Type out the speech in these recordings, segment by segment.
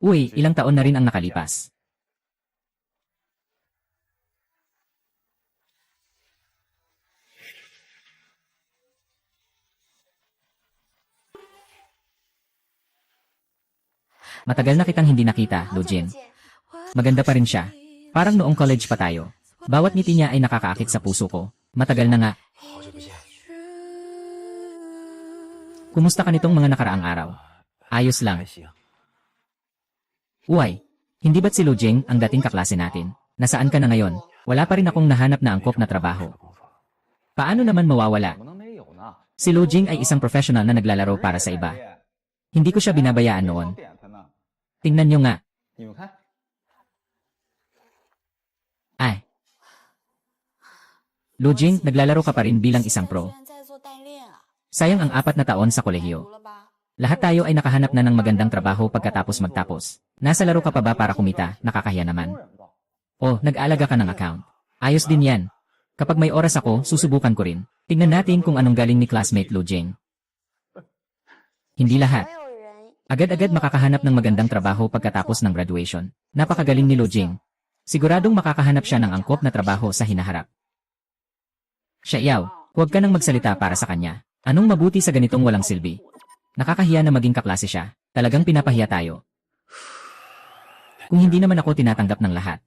Uy, ilang taon na rin ang nakalipas. Matagal na kitang hindi nakita, Lojin. Maganda pa rin siya. Parang noong college pa tayo. Bawat ngiti niya ay nakakaakit sa puso ko. Matagal na nga. Kumusta ka nitong mga nakaraang araw? Ayos lang. Uy, hindi ba't si Lojing ang dating kaklase natin? Nasaan ka na ngayon? Wala pa rin akong nahanap na angkop na trabaho. Paano naman mawawala? Si Lojing ay isang professional na naglalaro para sa iba. Hindi ko siya binabayaan noon. Tingnan niyo nga. Ay. Lojing, naglalaro ka pa rin bilang isang pro. Sayang ang 4 na taon sa kolehiyo. Lahat tayo ay nakahanap na ng magandang trabaho pagkatapos magtapos. Nasa laro ka pa ba para kumita? Nakakahiya naman. Oh, nag-aalaga ka ng account. Ayos din yan. Kapag may oras ako, susubukan ko rin. Tingnan natin kung anong galing ni classmate Lojing. Hindi lahat. Agad-agad makakahanap ng magandang trabaho pagkatapos ng graduation. Napakagaling ni Lojing. Siguradong makakahanap siya ng angkop na trabaho sa hinaharap. Xiaoyao, huwag ka nang magsalita para sa kanya. Anong mabuti sa ganitong walang silbi? Nakakahiya na maging kaklase siya. Talagang pinapahiya tayo. Kung hindi naman ako tinatanggap ng lahat,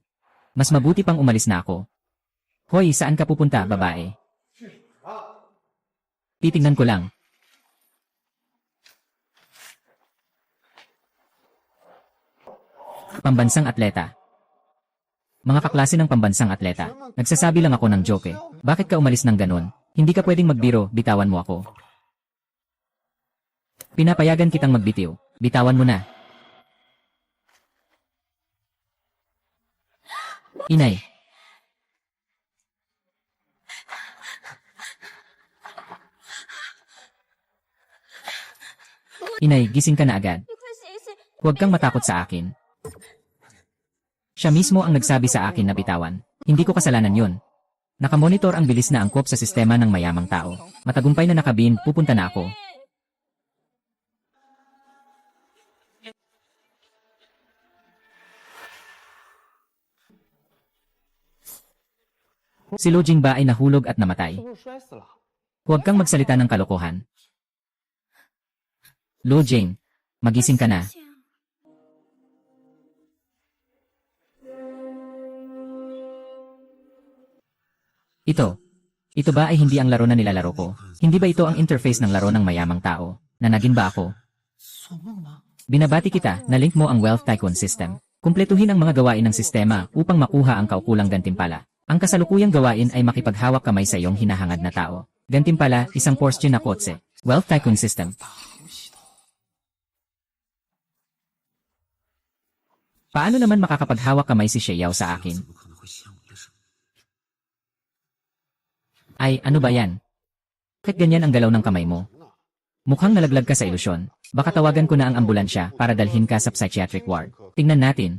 mas mabuti pang umalis na ako. Hoy, saan ka pupunta, babae? Titingnan ko lang. Pambansang atleta. Mga kaklase ng pambansang atleta, nagsasabi lang ako ng joke eh. Bakit ka umalis ng ganon? Hindi ka pwedeng magbiro, bitawan mo ako. Pinapayagan kitang magbitiw, bitawan mo na. Inay. Inay, gising ka na agad. Huwag kang matakot sa akin. Siya mismo ang nagsabi sa akin na bitawan. Hindi ko kasalanan yun. Nakamonitor ang bilis na angkop sa sistema ng mayamang tao. Matagumpay na nakabin, pupunta na ako. Si Lojing ba ay nahulog at namatay? Huwag kang magsalita ng kalokohan. Lojing, magising ka na. Ito ba ay hindi ang laro na nilalaro ko? Hindi ba ito ang interface ng laro ng mayamang tao? Nanagin ba ako? Binabati kita na link mo ang Wealth Tycoon system. Kumpletuhin ang mga gawain ng sistema upang makuha ang kaukulang gantimpala. Ang kasalukuyang gawain ay makipaghawak kamay sa iyong hinahangad na tao. Gantimpala, isang Porsche na kotse. Wealth Tycoon system. Paano naman makakapaghawak kamay si Xiaoyao sa akin? Ay, ano ba yan? Bakit ganyan ang galaw ng kamay mo? Mukhang nalaglag ka sa ilusyon. Baka tawagan ko na ang ambulansya para dalhin ka sa psychiatric ward. Tingnan natin.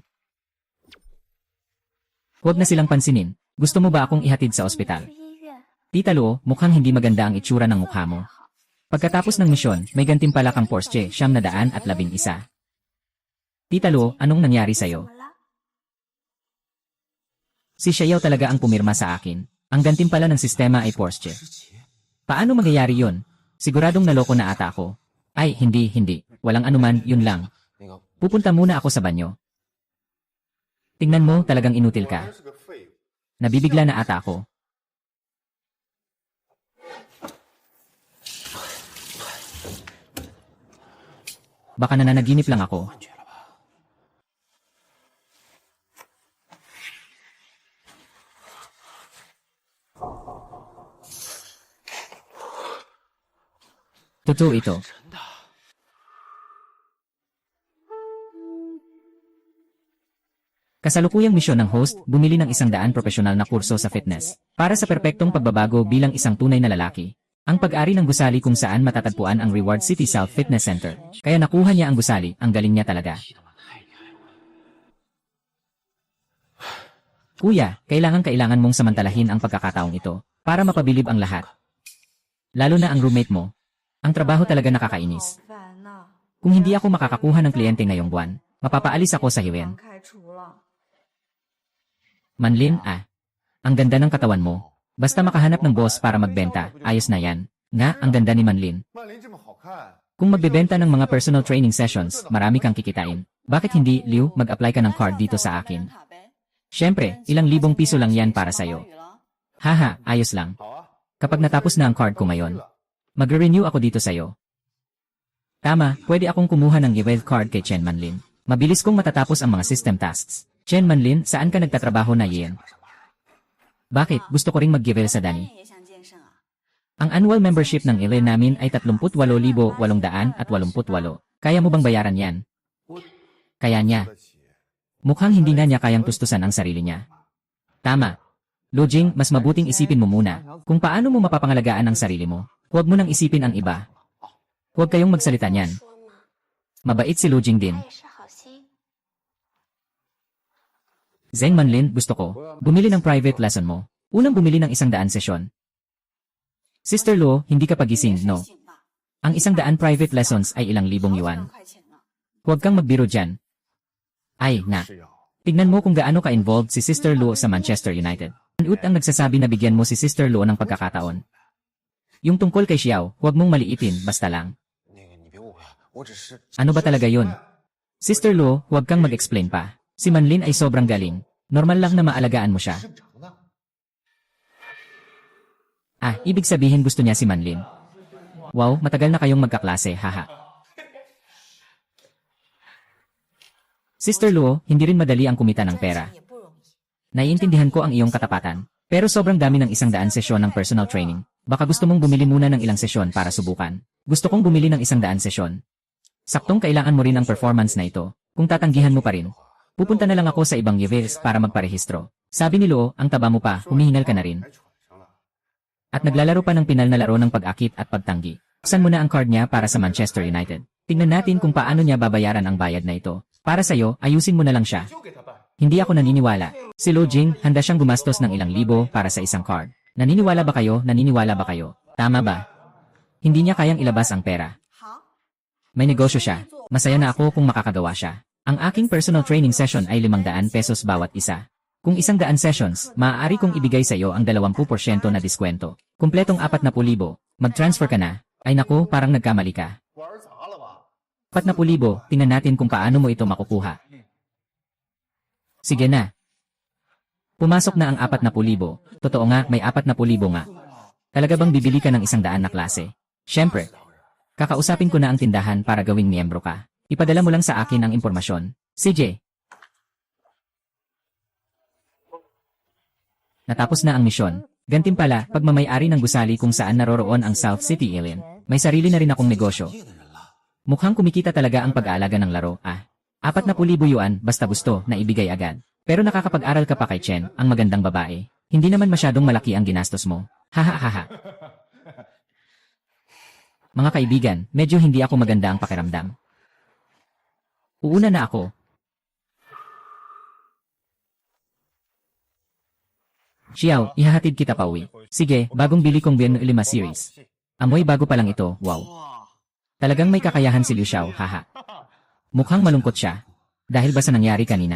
Huwag na silang pansinin. Gusto mo ba akong ihatid sa ospital? Tita Luo, mukhang hindi maganda ang itsura ng mukha mo. Pagkatapos ng misyon, may gantimpala kang Porsche 911. Tita Luo, anong nangyari sa'yo? Si Xiaoyao talaga ang pumirma sa akin. Ang gantimpala ng sistema ay Porsche. Paano mangyayari yun? Siguradong naloko na ata ako. Ay, hindi. Walang anuman, yun lang. Pupunta muna ako sa banyo. Tingnan mo, talagang inutil ka. Nabibigla na ata ako. Baka nananaginip lang ako. Totoo ito. Kasalukuyang misyon ng host, bumili ng 100 profesional na kurso sa fitness para sa perpektong pagbabago bilang isang tunay na lalaki. Ang pag-ari ng gusali kung saan matatagpuan ang Reward City South Fitness Center. Kaya nakuha niya ang gusali, ang galing niya talaga. Kuya, kailangan mong samantalahin ang pagkakataong ito para mapabilib ang lahat. Lalo na ang roommate mo. Ang trabaho talaga nakakainis. Kung hindi ako makakakuha ng kliyente ngayong buwan, Mapapaalis ako sa hiwen. Manlin, ang ganda ng katawan mo. Basta makahanap ng boss para magbenta, ayos na yan. Nga, ang ganda ni Manlin. Kung magbebenta ng mga personal training sessions, marami kang kikitain. Bakit hindi, Liu, mag-apply ka ng card dito sa akin? Siyempre, ilang libong piso lang yan para sa'yo. Haha, ayos lang. Kapag natapos na ang card ko ngayon, magre-renew ako dito sa'yo. Tama, pwede akong kumuha ng giveaway card kay Chen Manlin. Mabilis kong matatapos ang mga system tasks. Chen Manlin, saan ka nagtatrabaho na Yen? Bakit? Gusto ko ring mag-giveaway sa Dani. Ang annual membership ng ILE namin ay 38,888. Kaya mo bang bayaran yan? Kaya niya. Mukhang hindi na niya kayang tustusan ang sarili niya. Tama. Lu Jing, mas mabuting isipin mo muna kung paano mo mapapangalagaan ang sarili mo. Huwag mo nang isipin ang iba. Huwag kayong magsalita niyan. Mabait si Lu Jing din. Zeng Manlin, gusto ko. Bumili ng private lesson mo. Unang bumili ng 100 sesyon. Sister Luo, hindi ka pagising, no? Ang 100 private lessons ay ilang libong yuan. Huwag kang magbiro dyan. Ay, na. Tignan mo kung gaano ka-involved si Sister Luo sa Manchester United. Ut ang nagsasabi na bigyan mo si Sister Luo ng pagkakataon. Yung tungkol kay Xiao, huwag mong maliitin, basta lang. Ano ba talaga yun? Sister Luo, huwag kang mag-explain pa. Si Manlin ay sobrang galing. Normal lang na maalagaan mo siya. Ibig sabihin gusto niya si Manlin. Wow, matagal na kayong magkaklase, haha. Sister Luo, hindi rin madali ang kumita ng pera. Naiintindihan ko ang iyong katapatan. Pero sobrang dami ng 100 sesyon ng personal training. Baka gusto mong bumili muna ng ilang sesyon para subukan. Gusto kong bumili ng 100 sesyon. Saktong kailangan mo rin ang performance na ito. Kung tatanggihan mo pa rin, pupunta na lang ako sa ibang events para magparehistro. Sabi ni Luo, ang taba mo pa, humihingal ka na rin. At naglalaro pa ng pinal na laro ng pag-akit at pagtanggi. Buksan mo na ang card niya para sa Manchester United. Tingnan natin kung paano niya babayaran ang bayad na ito. Para sa'yo, ayusin mo na lang siya. Hindi ako naniniwala. Si Lu Jing, handa siyang gumastos ng ilang libo para sa isang card. Naniniwala ba kayo? Naniniwala ba kayo? Tama ba? Hindi niya kayang ilabas ang pera. May negosyo siya. Masaya na ako kung makakagawa siya. Ang aking personal training session ay 500 pesos bawat isa. Kung 100 sessions, maaari kong ibigay sa iyo ang 20% na diskwento. Kumpletong 40,000. Mag-transfer ka na. Ay naku, parang nagkamali ka. 40,000, tingnan natin kung paano mo ito makukuha. Sige na. Pumasok na ang 40,000. Totoo nga, may 40,000 nga. Talaga bang bibili ka ng 100 na klase? Siyempre. Kakausapin ko na ang tindahan para gawing miyembro ka. Ipadala mo lang sa akin ang impormasyon. CJ. Natapos na ang misyon. Gantimpala, pagmamay-ari ng gusali kung saan naroroon ang South City Alien. May sarili na rin akong negosyo. Mukhang kumikita talaga ang pag-aalaga ng laro. 40,000 yuan, basta gusto, na ibigay agad. Pero nakakapag-aral ka pa kay Chen, ang magandang babae. Hindi naman masyadong malaki ang ginastos mo. Hahaha. Mga kaibigan, medyo hindi ako maganda ang pakiramdam. Uuna na ako. Xiao, ihahatid kita pauwi. Sige, bagong bili kong Bienno 5 series. Amoy bago pa lang ito, wow. Talagang may kakayahan si Liu Xiao, haha. Mukhang malungkot siya. Dahil ba sa nangyari kanina?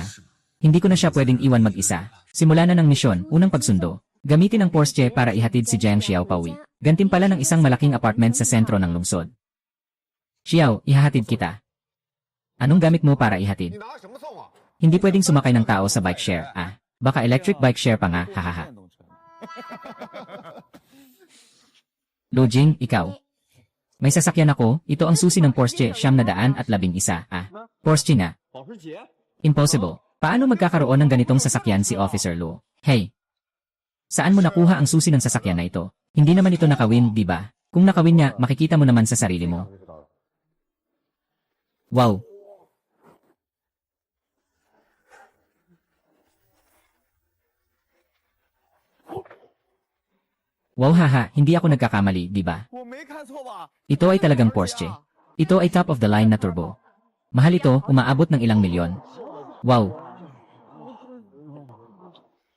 Hindi ko na siya pwedeng iwan mag-isa. Simula na ng misyon, unang pagsundo. Gamitin ang Porsche para ihatid si Jiang Xiao pauwi. Gantimpala ng isang malaking apartment sa sentro ng lungsod. Xiao, ihahatid kita. Anong gamit mo para ihatid? Hindi pwedeng sumakay ng tao sa bike share, Baka electric bike share pa nga, hahaha. Lu Jing, ikaw. May sasakyan ako, ito ang susi ng Porsche 911. Porsche na. Impossible. Paano magkakaroon ng ganitong sasakyan si Officer Lu? Hey! Saan mo nakuha ang susi ng sasakyan na ito? Hindi naman ito nakawin, di ba? Kung nakawin niya, makikita mo naman sa sarili mo. Wow! Wow haha, hindi ako nagkakamali, di ba? Ito ay talagang Porsche. Ito ay top of the line na turbo. Mahal ito, umaabot ng ilang milyon. Wow!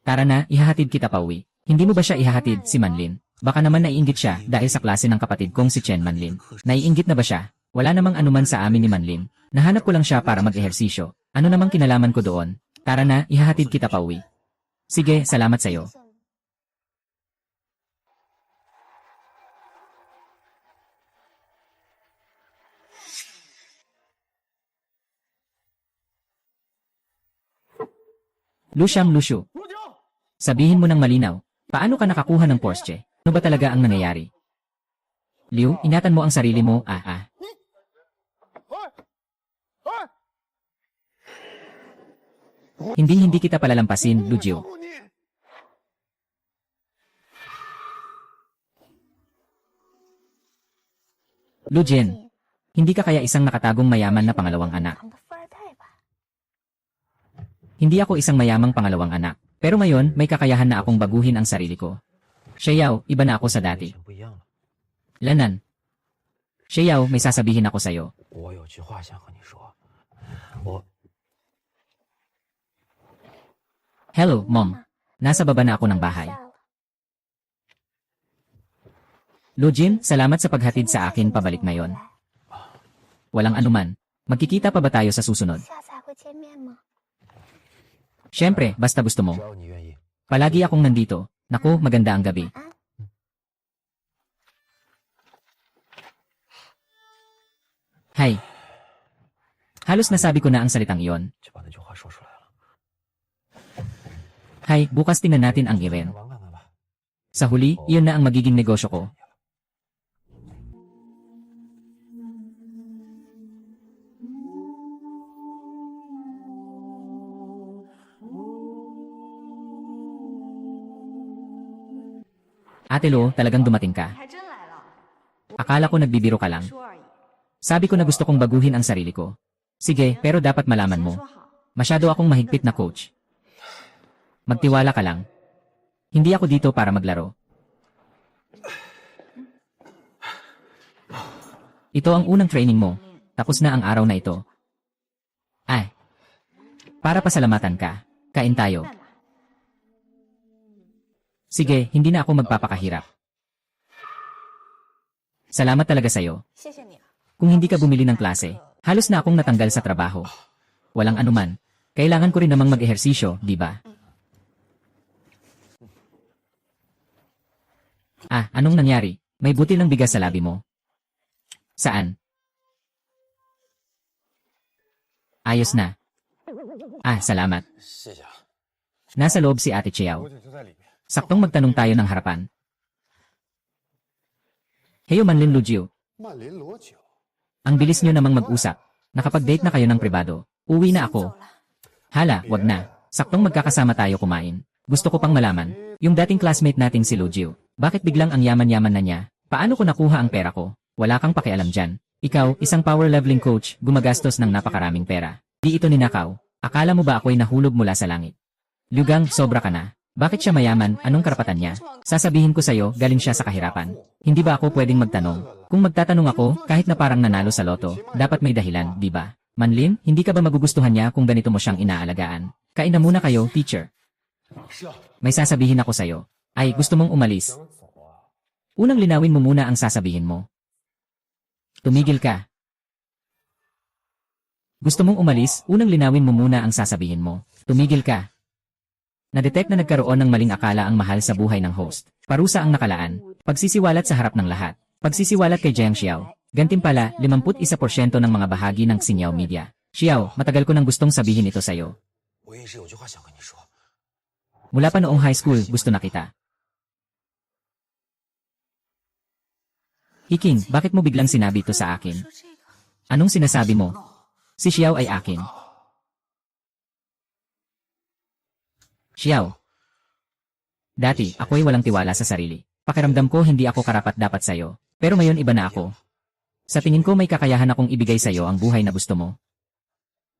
Tara na, ihahatid kita pauwi. Hindi mo ba siya ihahatid, si Manlin? Baka naman naiinggit siya dahil sa klase ng kapatid kong si Chen Manlin. Naiinggit na ba siya? Wala namang anuman sa amin ni Manlin. Nahanap ko lang siya para mag-ehersisyo. Ano namang kinalaman ko doon? Tara na, ihahatid kita pauwi. Sige, salamat sa'yo. Lusyang Lusyu. Sabihin mo ng malinaw, paano ka nakakuha ng Porsche? Ano ba talaga ang nangyayari? Liu, ingatan mo ang sarili mo, Hindi kita palalampasin, Lu Jiu. Lu Jin, hindi ka kaya isang nakatagong mayaman na pangalawang anak? Hindi ako isang mayamang pangalawang anak. Pero ngayon, may kakayahan na akong baguhin ang sarili ko. Xiao, iba na ako sa dati. Lanan. Xiao, may sasabihin ako sa'yo. Hello, Mom. Nasa baba na ako ng bahay. Lu Jin, salamat sa paghatid sa akin pabalik ngayon. Walang anuman. Magkikita pa ba tayo sa susunod? Siyempre, basta gusto mo. Palagi akong nandito. Naku, maganda ang gabi. Hay. Halos nasabi ko na ang salitang iyon. Hay, bukas tingnan natin ang event. Sa huli, iyon na ang magiging negosyo ko. Ate Lo, talagang dumating ka. Akala ko nagbibiro ka lang. Sabi ko na gusto kong baguhin ang sarili ko. Sige, pero dapat malaman mo. Masyado akong mahigpit na coach. Magtiwala ka lang. Hindi ako dito para maglaro. Ito ang unang training mo. Tapos na ang araw na ito. Ay. Para pasalamatan ka. Kain tayo. Sige, hindi na ako magpapakahirap. Salamat talaga sa'yo. Kung hindi ka bumili ng klase, halos na akong natanggal sa trabaho. Walang anuman. Kailangan ko rin namang mag-ehersisyo, di ba? Anong nangyari? May butil ng bigas sa labi mo. Saan? Ayos na. Salamat. Nasa loob si Ate Chiao. Saktong magtanong tayo ng harapan. Heyo Manlin Lu Jiu. Ang bilis nyo namang mag-usap. Nakapag-date na kayo ng pribado. Uwi na ako. Hala, wag na. Saktong magkakasama tayo kumain. Gusto ko pang malaman, yung dating classmate nating si Lu Jiu, bakit biglang ang yaman-yaman na niya? Paano ko nakuha ang pera ko? Wala kang pakialam dyan. Ikaw, isang power leveling coach, gumagastos ng napakaraming pera. Di ito ninakaw. Akala mo ba ako'y nahulog mula sa langit? Lugang, sobra ka na. Bakit siya mayaman? Anong karapatan niya? Sasabihin ko sa'yo, galing siya sa kahirapan. Hindi ba ako pwedeng magtanong? Kung magtatanong ako, kahit na parang nanalo sa loto, dapat may dahilan, di ba? Manlin, hindi ka ba magugustuhan niya kung ganito mo siyang inaalagaan? Kain na muna kayo, teacher. May sasabihin ako sa'yo. Ay, gusto mong umalis? Unang linawin mo muna ang sasabihin mo. Tumigil ka. Gusto mong umalis? Unang linawin mo muna ang sasabihin mo. Tumigil ka. Na-detect na nagkaroon ng maling akala ang mahal sa buhay ng host. Parusa ang nakalaan. Pagsisiwalat sa harap ng lahat. Pagsisiwalat kay Jiang Xiao. Gantimpala, 51% ng mga bahagi ng Xinjiao Media. Xiao, matagal ko nang gustong sabihin ito sa'yo. Mula pa noong high school, gusto na kita. Hiking, bakit mo biglang sinabi ito sa akin? Anong sinasabi mo? Si Xiao ay akin. Xiao. Dati, ako'y walang tiwala sa sarili. Pakiramdam ko hindi ako karapat-dapat sa'yo. Pero ngayon iba na ako. Sa tingin ko may kakayahan akong ibigay sa'yo ang buhay na gusto mo.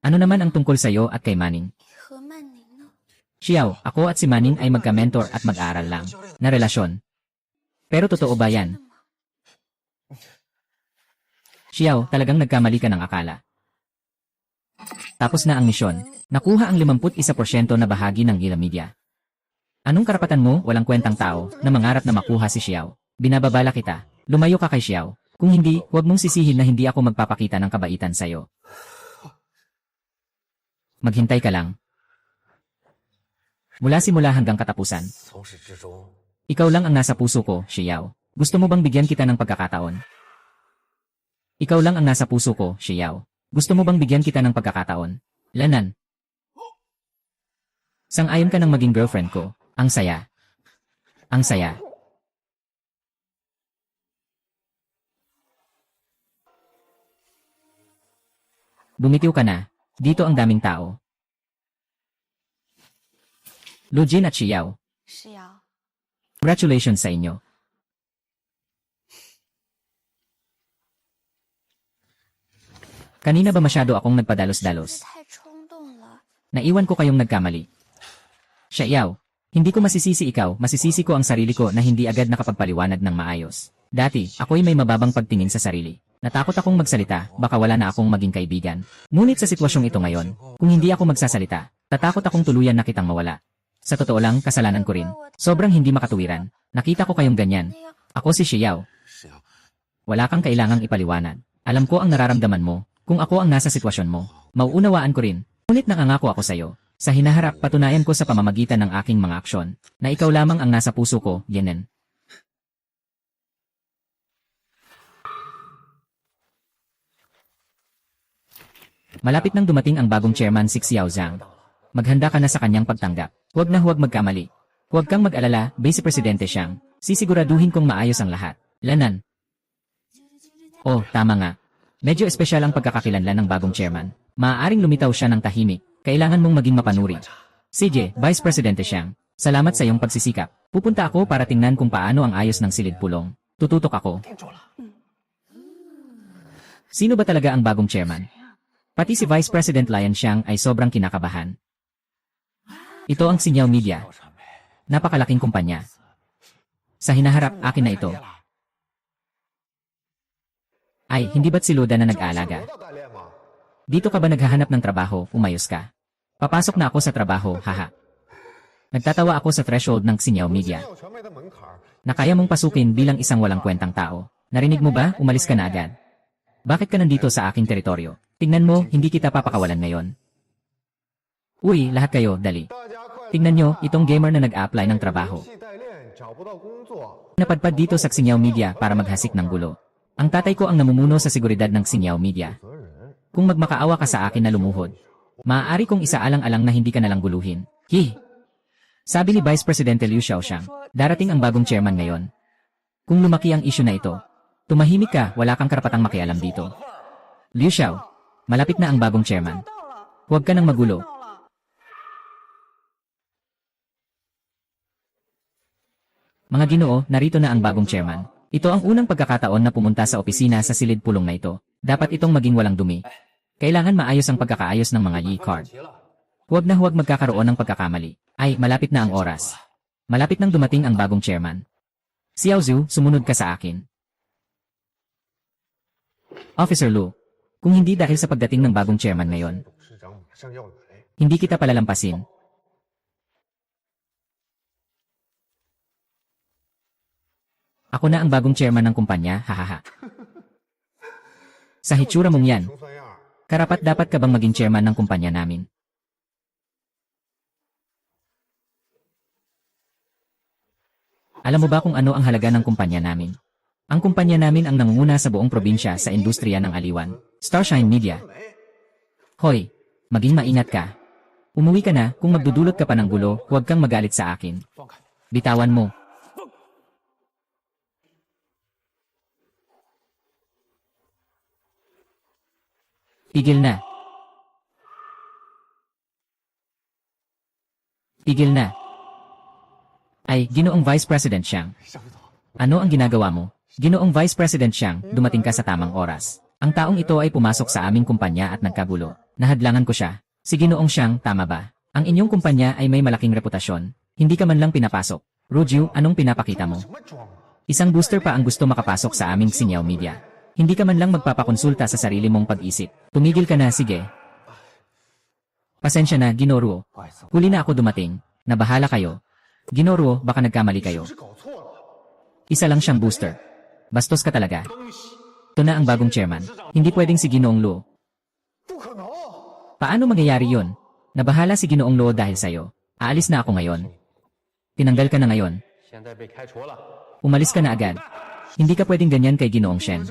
Ano naman ang tungkol sa'yo at kay Manning? Xiao, ako at si Manning ay magka-mentor at mag-aaral lang na relasyon. Pero totoo ba yan? Xiao, talagang nagkamali ka ng akala. Tapos na ang misyon. Nakuha ang 51% na bahagi ng Gila Media. Anong karapatan mo, walang kwentang tao, na mangarap na makuha si Xiao? Binababala kita. Lumayo ka kay Xiao. Kung hindi, huwag mong sisihin na hindi ako magpapakita ng kabaitan sa'yo. Maghintay ka lang. Mula simula hanggang katapusan. Ikaw lang ang nasa puso ko, Xiao. Gusto mo bang bigyan kita ng pagkakataon? Ikaw lang ang nasa puso ko, Xiao. Gusto mo bang bigyan kita ng pagkakataon? Lanan. Sang-ayon ka ng maging girlfriend ko. Ang saya. Ang saya. Bumitiw ka na. Dito ang daming tao. Lu Jin at Xiao. Congratulations sa inyo. Kanina ba masyado akong nagpadalos-dalos? Naiwan ko kayong nagkamali. Xiao, hindi ko masisisi ikaw, masisisi ko ang sarili ko na hindi agad nakapagpaliwanag ng maayos. Dati, ako'y may mababang pagtingin sa sarili. Natakot akong magsalita, baka wala na akong maging kaibigan. Ngunit sa sitwasyong ito ngayon, kung hindi ako magsasalita, tatakot akong tuluyan na kitang mawala. Sa totoo lang, kasalanan ko rin. Sobrang hindi makatuwiran. Nakita ko kayong ganyan. Ako si Xiao. Wala kang kailangang ipaliwanag. Alam ko ang nararamdaman mo. Kung ako ang nasa sitwasyon mo, mauunawaan ko rin. Ngunit nakangako ako sa'yo. Sa hinaharap, patunayan ko sa pamamagitan ng aking mga aksyon, na ikaw lamang ang nasa puso ko, Yenen. Malapit nang dumating ang bagong chairman si Xiao Zhang. Maghanda ka na sa kanyang pagtanggap. Huwag na huwag magkamali. Huwag kang mag-alala, Vice Presidente siyang. Sisiguraduhin kong maayos ang lahat. Lanan. Oh, tama nga. Medyo espesyal ang pagkakakilanlan ng bagong chairman. Maaaring lumitaw siya ng tahimik. Kailangan mong maging mapanuri. CJ, Vice Presidente siyang. Salamat sa iyong pagsisikap. Pupunta ako para tingnan kung paano ang ayos ng silid pulong. Tututok ako. Sino ba talaga ang bagong chairman? Pati si Vice President Lian Xiang ay sobrang kinakabahan. Ito ang Sinyaw Media. Napakalaking kumpanya. Sa hinaharap, akin na ito. Ay, hindi ba't si Luda na nag-aalaga? Dito ka ba naghahanap ng trabaho, umayos ka? Papasok na ako sa trabaho, haha. Nagtatawa ako sa threshold ng Sinyaw Media. Na kaya mong pasukin bilang isang walang kwentang tao. Narinig mo ba, umalis ka na agad? Bakit ka nandito sa aking teritoryo? Tingnan mo, hindi kita papakawalan ngayon. Uy, lahat kayo, dali. Tingnan nyo, itong gamer na nag-a-apply ng trabaho. Napadpad dito sa Sinyaw Media para maghasik ng gulo. Ang tatay ko ang namumuno sa seguridad ng Sinyaw Media. Kung magmakaawa ka sa akin na lumuhod, maaari kong isaalang-alang na hindi ka nalang guluhin. Sabi ni Vice Presidente Liu Xiaoxiang, darating ang bagong chairman ngayon. Kung lumaki ang isyu na ito, tumahimik ka, wala kang karapatang makialam dito. Liu Xiao, malapit na ang bagong chairman. Huwag ka nang magulo. Mga Ginoo, narito na ang bagong chairman. Ito ang unang pagkakataon na pumunta sa opisina sa silid pulong na ito. Dapat itong maging walang dumi. Kailangan maayos ang pagkakaayos ng mga Yi-card. Huwag na huwag magkakaroon ng pagkakamali. Ay, malapit na ang oras. Malapit nang dumating ang bagong chairman. Xiao Zhu, sumunod ka sa akin. Officer Lu, kung hindi dahil sa pagdating ng bagong chairman ngayon, hindi kita palalampasin. Ako na ang bagong chairman ng kumpanya, hahaha. Sa hitsura mong yan, karapat dapat ka bang maging chairman ng kumpanya namin? Alam mo ba kung ano ang halaga ng kumpanya namin? Ang kumpanya namin ang nangunguna sa buong probinsya sa industriya ng aliwan. Starshine Media. Hoy, maging maingat ka. Umuwi ka na, kung magdudulot ka pa ng gulo, huwag kang magalit sa akin. Bitawan mo. Tigil na. Tigil na. Ay, Ginoong Vice President Xiang. Ano ang ginagawa mo? Ginoong Vice President Xiang, dumating ka sa tamang oras. Ang taong ito ay pumasok sa aming kumpanya at nagkagulo. Nahadlangan ko siya. Si Ginoong Xiang, tama ba? Ang inyong kumpanya ay may malaking reputasyon. Hindi ka man lang pinapasok. Ruju, anong pinapakita mo? Isang booster pa ang gusto makapasok sa aming Sinyaw Media. Hindi ka man lang magpapakonsulta sa sarili mong pag-isip. Tumigil ka na, sige. Pasensya na, Ginoruo. Huli na ako dumating. Nabahala kayo. Ginoruo, baka nagkamali kayo. Isa lang siyang booster. Bastos ka talaga. Ito na ang bagong chairman. Hindi pwedeng si Ginoong Luo. Paano mangyayari yun? Nabahala si Ginoong Luo dahil sa'yo. Aalis na ako ngayon. Tinanggal ka na ngayon. Umalis ka na agad. Hindi ka pwedeng ganyan kay Ginoong Shen.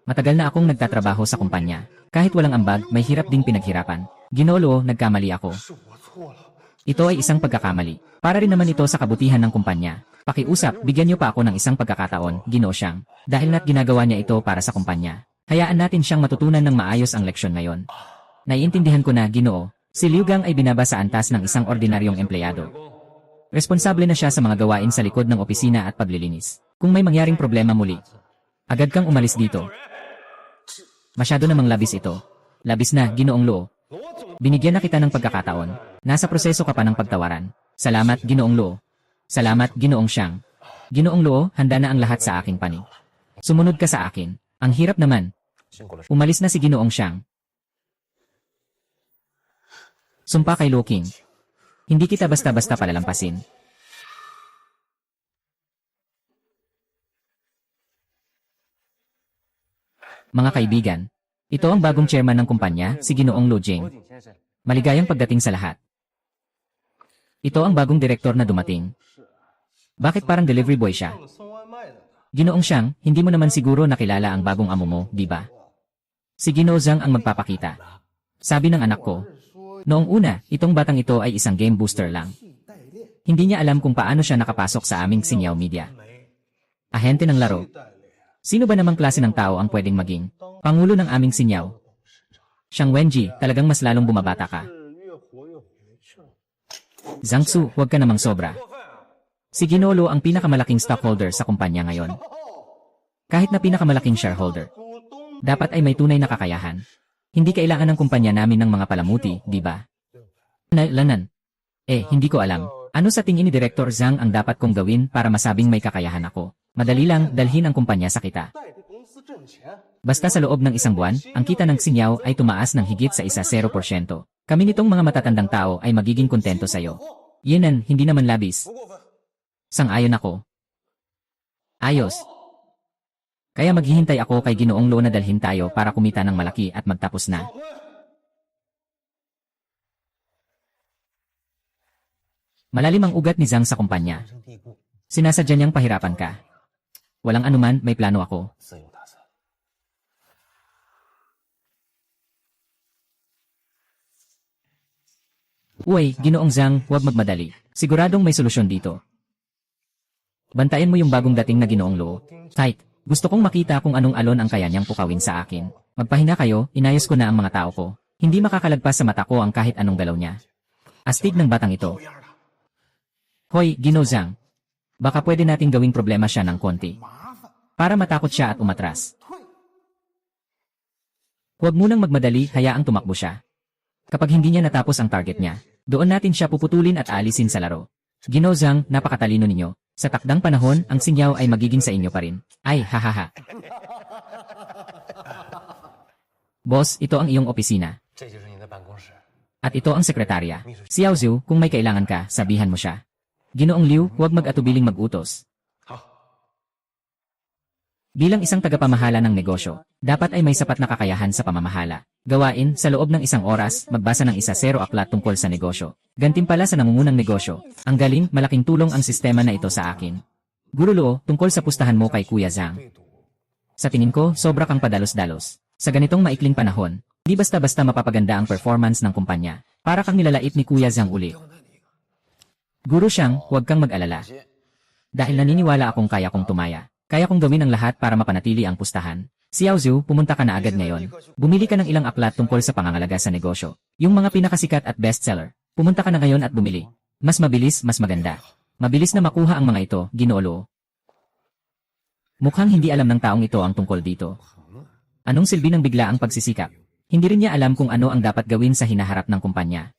Matagal na akong nagtatrabaho sa kumpanya. Kahit walang ambag, may hirap ding pinaghirapan. Ginoo Luo, nagkamali ako. Ito ay isang pagkakamali. Para rin naman ito sa kabutihan ng kumpanya. Pakiusap, bigyan niyo pa ako ng isang pagkakataon, Ginoo Siyang. Dahil na't ginagawa niya ito para sa kumpanya. Hayaan natin siyang matutunan ng maayos ang leksyon ngayon. Naiintindihan ko na, Ginoo. Si Liu Gang ay binaba sa antas ng isang ordinaryong empleyado. Responsable na siya sa mga gawain sa likod ng opisina at paglilinis. Kung may mangyaring problema muli, agad kang umalis dito. Masyado namang labis ito. Labis na, Ginoong Luo. Binigyan na kita ng pagkakataon. Nasa proseso ka pa ng pagtawaran. Salamat, Ginoong Luo. Salamat, Ginoong Siyang. Ginoong Luo, handa na ang lahat sa aking panig. Sumunod ka sa akin. Ang hirap naman. Umalis na si Ginoong Siyang. Sumpa kay Luo King. Hindi kita basta-basta palalampasin. Mga kaibigan, ito ang bagong chairman ng kumpanya, si Ginoong Luo Jing. Maligayang pagdating sa lahat. Ito ang bagong direktor na dumating. Bakit parang delivery boy siya? Ginoong Siyang, hindi mo naman siguro nakilala ang bagong amo mo, di ba? Si Ginoo Zhang ang magpapakita. Sabi ng anak ko. Noong una, itong batang ito ay isang game booster lang. Hindi niya alam kung paano siya nakapasok sa aming Sinyaw Media. Ahente ng laro. Sino ba namang klase ng tao ang pwedeng maging pangulo ng aming Sinyaw? Xiang Wenji, talagang mas lalong bumabata ka. Zhang Su, huwag ka namang sobra. Si Ginoo Luo ang pinakamalaking stockholder sa kumpanya ngayon. Kahit na pinakamalaking shareholder, dapat ay may tunay na kakayahan. Hindi kailangan ng kumpanya namin ng mga palamuti, di ba? Lanan. Hindi ko alam. Ano sa tingin ni Director Zhang ang dapat kong gawin para masabing may kakayahan ako? Madali lang, dalhin ang kumpanya sa kita. Basta sa loob ng isang buwan, ang kita ng Sinyaw ay tumaas ng higit sa 0%. Kami nitong mga matatandang tao ay magiging kontento sa'yo. Yenan, hindi naman labis. Sang-ayon ako. Ayos. Kaya maghihintay ako kay Ginoong Luo na dalhin tayo para kumita ng malaki at magtapos na. Malalim ang ugat ni Zhang sa kumpanya. Sinasadya niyang pahirapan ka. Walang anuman, may plano ako. Uy, Ginoong Zhang, huwag magmadali. Siguradong may solusyon dito. Bantayan mo yung bagong dating na Ginoong Luo. Tight. Gusto kong makita kung anong alon ang kaya niyang pukawin sa akin. Magpahinga kayo, inayos ko na ang mga tao ko. Hindi makakalagpas sa mata ko ang kahit anong galaw niya. Astig ng batang ito. Hoy, Ginoo Zhang. Baka pwede nating gawing problema siya ng konti. Para matakot siya at umatras. Huwag munang magmadali, hayaang tumakbo siya. Kapag hindi niya natapos ang target niya, doon natin siya puputulin at alisin sa laro. Ginoo Zhang, napakatalino ninyo. Sa takdang panahon, ang Sinyaw ay magiging sa inyo pa rin. Ay, hahaha. Boss, ito ang iyong opisina. At ito ang sekretarya. Xiao Zhu, kung may kailangan ka, sabihan mo siya. Ginoong Liu, huwag mag-atubiling mag-utos. Bilang isang tagapamahala ng negosyo, dapat ay may sapat na kakayahan sa pamamahala. Gawain, sa loob ng isang oras, magbasa ng 1-0 aklat tungkol sa negosyo. Gantimpala sa nangungunang negosyo. Ang galing, malaking tulong ang sistema na ito sa akin. Guro Luo, tungkol sa pustahan mo kay Kuya Zhang. Sa tingin ko, sobra kang padalos-dalos. Sa ganitong maikling panahon, di basta-basta mapapaganda ang performance ng kumpanya. Para kang nilalait ni Kuya Zhang uli. Guro Siyang, huwag kang mag-alala. Dahil naniniwala akong kaya kong tumaya. Kaya kong gawin ang lahat para mapanatili ang pustahan. Xiao Zhu, pumunta ka na agad ngayon. Bumili ka ng ilang aklat tungkol sa pangangalaga sa negosyo. Yung mga pinakasikat at bestseller. Pumunta ka na ngayon at bumili. Mas mabilis, mas maganda. Mabilis na makuha ang mga ito, Ginoo Luo. Mukhang hindi alam ng taong ito ang tungkol dito. Anong silbi ng bigla ang pagsisikap? Hindi rin niya alam kung ano ang dapat gawin sa hinaharap ng kumpanya.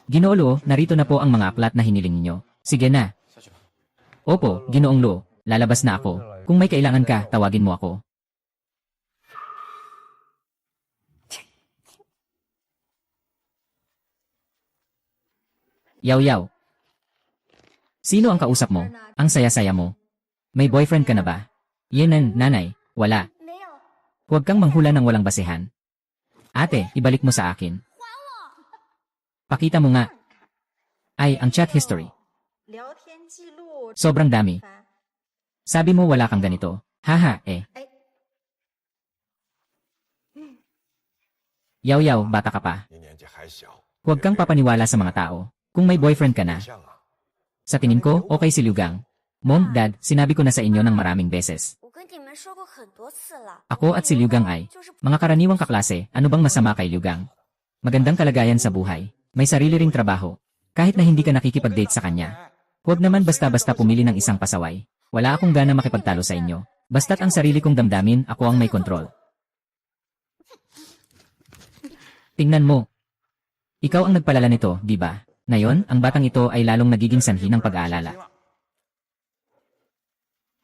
Ginoo Luo, narito na po ang mga aklat na hiniling ninyo. Sige na. Opo, Ginoong Luo, lalabas na ako. Kung may kailangan ka, tawagin mo ako. Yaw. Sino ang kausap mo? Ang saya-saya mo. May boyfriend ka na ba? Yenan, nanay, wala. Huwag kang manghula ng walang basehan. Ate, ibalik mo sa akin. Pakita mo nga. Ay, ang chat history. Sobrang dami. Sabi mo wala kang ganito. Haha, eh. Yaw-yaw, bata ka pa. Huwag kang papaniwala sa mga tao. Kung may boyfriend ka na. Sa tingin ko, okay si Liugang. Mom, Dad, sinabi ko na sa inyo ng maraming beses. Ako at si Liugang ay, mga karaniwang kaklase, ano bang masama kay Liugang? Magandang kalagayan sa buhay. May sarili ring trabaho. Kahit na hindi ka nakikipag-date sa kanya. Huwag naman basta-basta pumili ng isang pasaway. Wala akong gana makipagtalo sa inyo. Basta't ang sarili kong damdamin, ako ang may kontrol. Tingnan mo. Ikaw ang nagpalala nito, di ba? Ngayon, ang batang ito ay lalong nagiging sanhi ng pag-aalala.